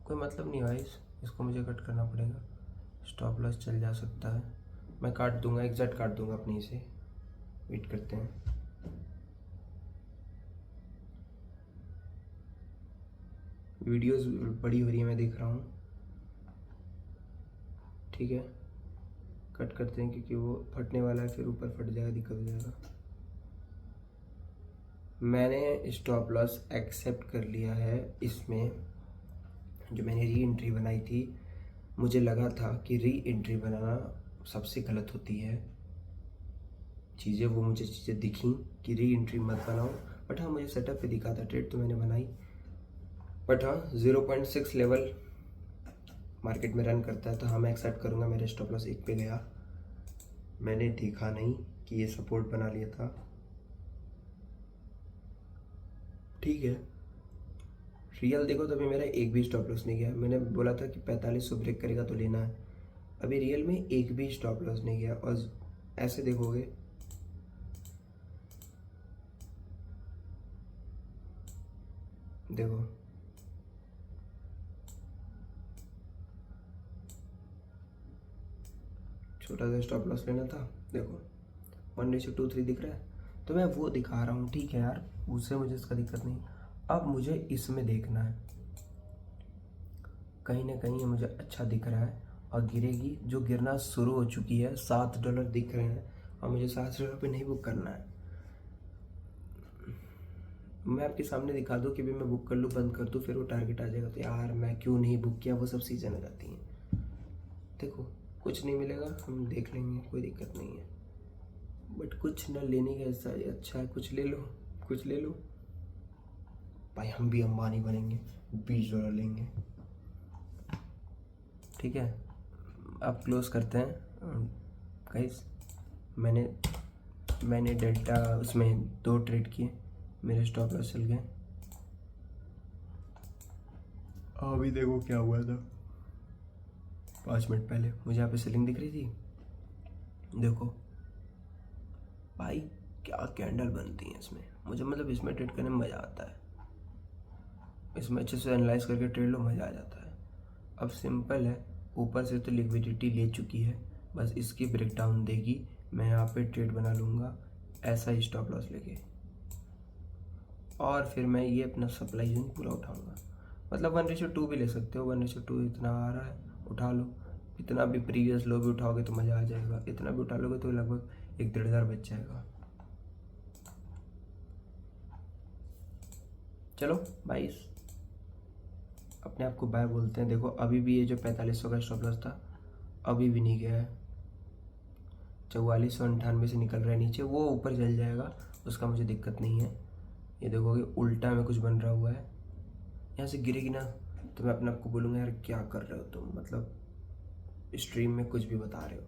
कोई मतलब नहीं भाई, इसको मुझे कट करना पड़ेगा। स्टॉप लॉस चल जा सकता है, मैं काट दूंगा, एग्जैक्ट काट दूंगा अपनी से। वेट करते हैं। वीडियोस बड़ी हो रही है, मैं देख रहा हूँ। ठीक है, कट करते हैं क्योंकि वो फटने वाला है, फिर ऊपर फट जाएगा, दिक्कत हो जाएगा। मैंने स्टॉप लॉस एक्सेप्ट कर लिया है। इसमें जो मैंने री एंट्री बनाई थी, मुझे लगा था कि री एंट्री बनाना सबसे गलत होती है, चीज़ें, वो मुझे चीज़ें दिखी कि री एंट्री मत बनाओ। बट हाँ, मुझे सेटअप पे दिखा था, ट्रेड तो मैंने बनाई। बट हाँ, 0.6 लेवल मार्केट में रन करता है, तो हाँ मैं एक्सेप्ट करूँगा मेरे स्टॉप लॉस 1 पे गया। मैंने देखा नहीं कि ये सपोर्ट बना लिया था, ठीक है। रियल देखो तो अभी मेरा एक भी स्टॉप लॉस नहीं गया। मैंने बोला था कि 4500 ब्रेक करेगा तो लेना है, अभी रियल में एक भी स्टॉप लॉस नहीं गया। और ऐसे देखोगे देखो, छोटा सा स्टॉप लॉस लेना था, देखो 1:23 दिख रहा है, तो मैं वो दिखा रहा हूँ, ठीक है यार, उससे मुझे इसका दिक्कत नहीं। अब मुझे इसमें देखना है, कहीं ना कहीं ये मुझे अच्छा दिख रहा है और गिरेगी, जो गिरना शुरू हो चुकी है। $7 दिख रहे हैं और मुझे $7 पे नहीं बुक करना है। मैं आपके सामने दिखा दूँ कि भी मैं बुक कर लूँ, बंद कर दूँ, फिर वो टारगेट आ जाएगा तो यार मैं क्यों नहीं बुक किया, वो सब चीज़ें आ जाती हैं। देखो कुछ नहीं मिलेगा, हम देख लेंगे, कोई दिक्कत नहीं है। बट कुछ न लेने का ऐसा अच्छा है, कुछ ले लो, कुछ ले लो भाई, हम भी अंबानी बनेंगे, $20 लेंगे, ठीक है। अब क्लोज करते हैं गाइस। मैंने मैंने डेल्टा उसमें 2 ट्रेड किए, मेरे स्टॉप लॉस चल गए। अभी देखो क्या हुआ था, 5 मिनट पहले मुझे यहाँ पे सेलिंग दिख रही थी, देखो भाई क्या कैंडल बनती है इसमें। मुझे मतलब इसमें ट्रेड करने में मज़ा आता है, इसमें अच्छे से एनालाइज करके ट्रेड लो, मज़ा आ जाता है। अब सिंपल है, ऊपर से तो लिक्विडिटी ले चुकी है, बस इसकी ब्रेकडाउन देगी, मैं यहाँ पे ट्रेड बना लूँगा ऐसा ही स्टॉप लॉस लेके, और फिर मैं ये अपना सप्लाई जोन पूरा उठाऊँगा। मतलब 1:2 भी ले सकते हो, 1:2 इतना आ रहा है, उठा लो। इतना भी प्रीवियस लो भी उठाओगे तो मज़ा आ जाएगा, इतना भी उठा लोगे तो लगभग 1-1.5 हज़ार बच जाएगा। चलो भाई, अपने आप को बाय बोलते हैं। देखो अभी भी ये जो 4500 का स्टॉप लॉस था अभी भी नहीं गया है, 4498 से निकल रहा है नीचे, वो ऊपर चल जाएगा, उसका मुझे दिक्कत नहीं है। ये देखोगे उल्टा में कुछ बन रहा हुआ है, यहाँ से गिरेगी ना तो मैं अपने आप को बोलूँगा यार क्या कर रहे हो तुम, मतलब स्ट्रीम में कुछ भी बता रहे हो।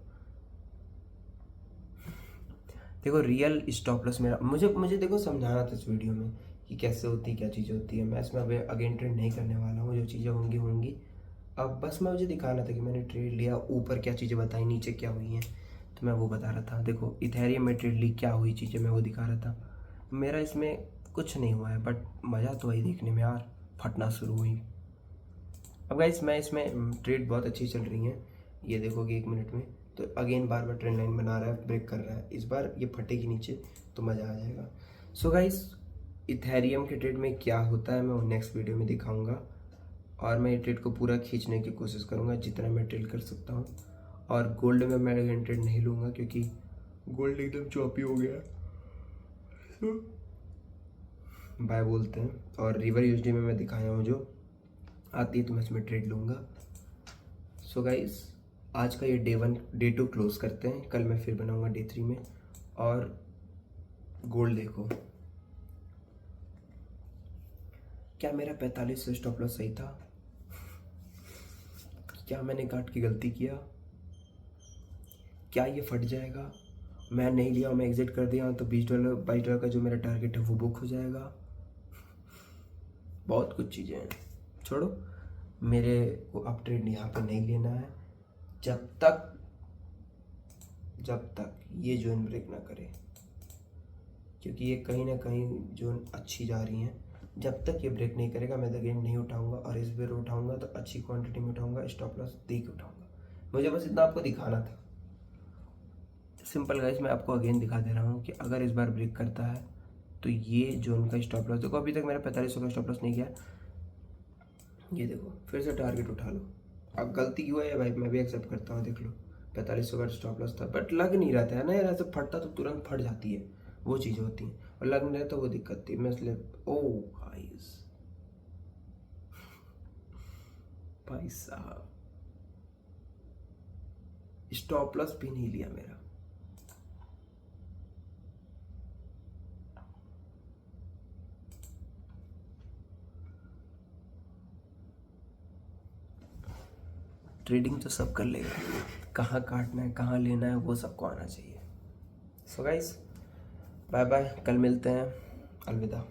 देखो रियल स्टॉप लॉस मेरा, मुझे मुझे देखो समझाना था इस वीडियो में कि कैसे होती है, क्या चीज़ें होती है। मैं इसमें अब अगेन ट्रेड नहीं करने वाला हूँ, जो चीज़ें होंगी होंगी। अब बस मैं मुझे दिखाना था कि मैंने ट्रेड लिया, ऊपर क्या चीज़ें बताई, नीचे क्या हुई हैं, तो मैं वो बता रहा था। देखो इथेरियम में ट्रेड ली, क्या हुई चीज़ें मैं वो दिखा रहा था। मेरा इसमें कुछ नहीं हुआ है, बट मज़ा तो आई देखने में यार, फटना शुरू हुई। अब गाइस मैं इसमें ट्रेड बहुत अच्छी चल रही हैं, ये देखोगे 1 मिनट में, तो अगेन बार बार ट्रेंड लाइन बना रहा है, ब्रेक कर रहा है। इस बार ये फटेगी नीचे तो मज़ा आ जाएगा। सो गाइस इथेरियम के ट्रेड में क्या होता है मैं वो नेक्स्ट वीडियो में दिखाऊंगा, और मैं ये ट्रेड को पूरा खींचने की कोशिश करूँगा जितना मैं ट्रेड कर सकता हूँ। और गोल्ड में मैं अगेन ट्रेड नहीं लूँगा क्योंकि गोल्ड एकदम चौपी हो गया, तो बाय बोलते हैं। और रिवर यूएसडी में मैं दिखाया हूँ, जो आती है तो मैं इसमें ट्रेड लूँगा। सो गाइस आज का ये डे 2 क्लोज करते हैं, कल मैं फिर बनाऊंगा डे 3 में। और गोल्ड देखो, क्या मेरा 45 स्टॉप लॉस सही था, क्या मैंने काट की गलती किया, क्या ये फट जाएगा, मैं नहीं लिया, मैं एग्जिट कर दिया तो $20 $22 का जो मेरा टारगेट है वो बुक हो जाएगा। बहुत कुछ चीज़ें हैं, छोड़ो, मेरे को अब ट्रेड यहाँ पे नहीं लेना है जब तक ये जोन ब्रेक ना करे, क्योंकि ये कहीं ना कहीं जोन अच्छी जा रही हैं। जब तक ये ब्रेक नहीं करेगा मैं अगेन नहीं उठाऊंगा, और इस बार उठाऊंगा तो अच्छी क्वांटिटी में उठाऊंगा, स्टॉप लॉस दे के उठाऊंगा। मुझे बस इतना आपको दिखाना था, सिंपल गाइस। मैं आपको अगेन दिखा दे रहा हूँ कि अगर इस बार ब्रेक करता है तो ये जोन का स्टॉप लॉस देखो, अभी तक मेरा 4500 का स्टॉप लॉस नहीं गया, ये देखो फिर से टारगेट उठा लो। अब गलती क्यों है भाई, मैं भी एक्सेप्ट करता हूँ, देख लो 4500 का स्टॉप लॉस था, बट लग नहीं रहा था ना यार, ऐसे फटता तो तुरंत फट जाती है, वो चीज़ें होती हैं, और लग नहीं रहा तो वो दिक्कत थी। मैं इसलिए ओ गाइस, भाई साहब स्टॉप लॉस भी नहीं लिया मेरा, ट्रेडिंग तो सब कर लेगा, कहाँ काटना है कहाँ लेना है वो सबको आना चाहिए। सो गाइस बाय बाय, कल मिलते हैं, अलविदा।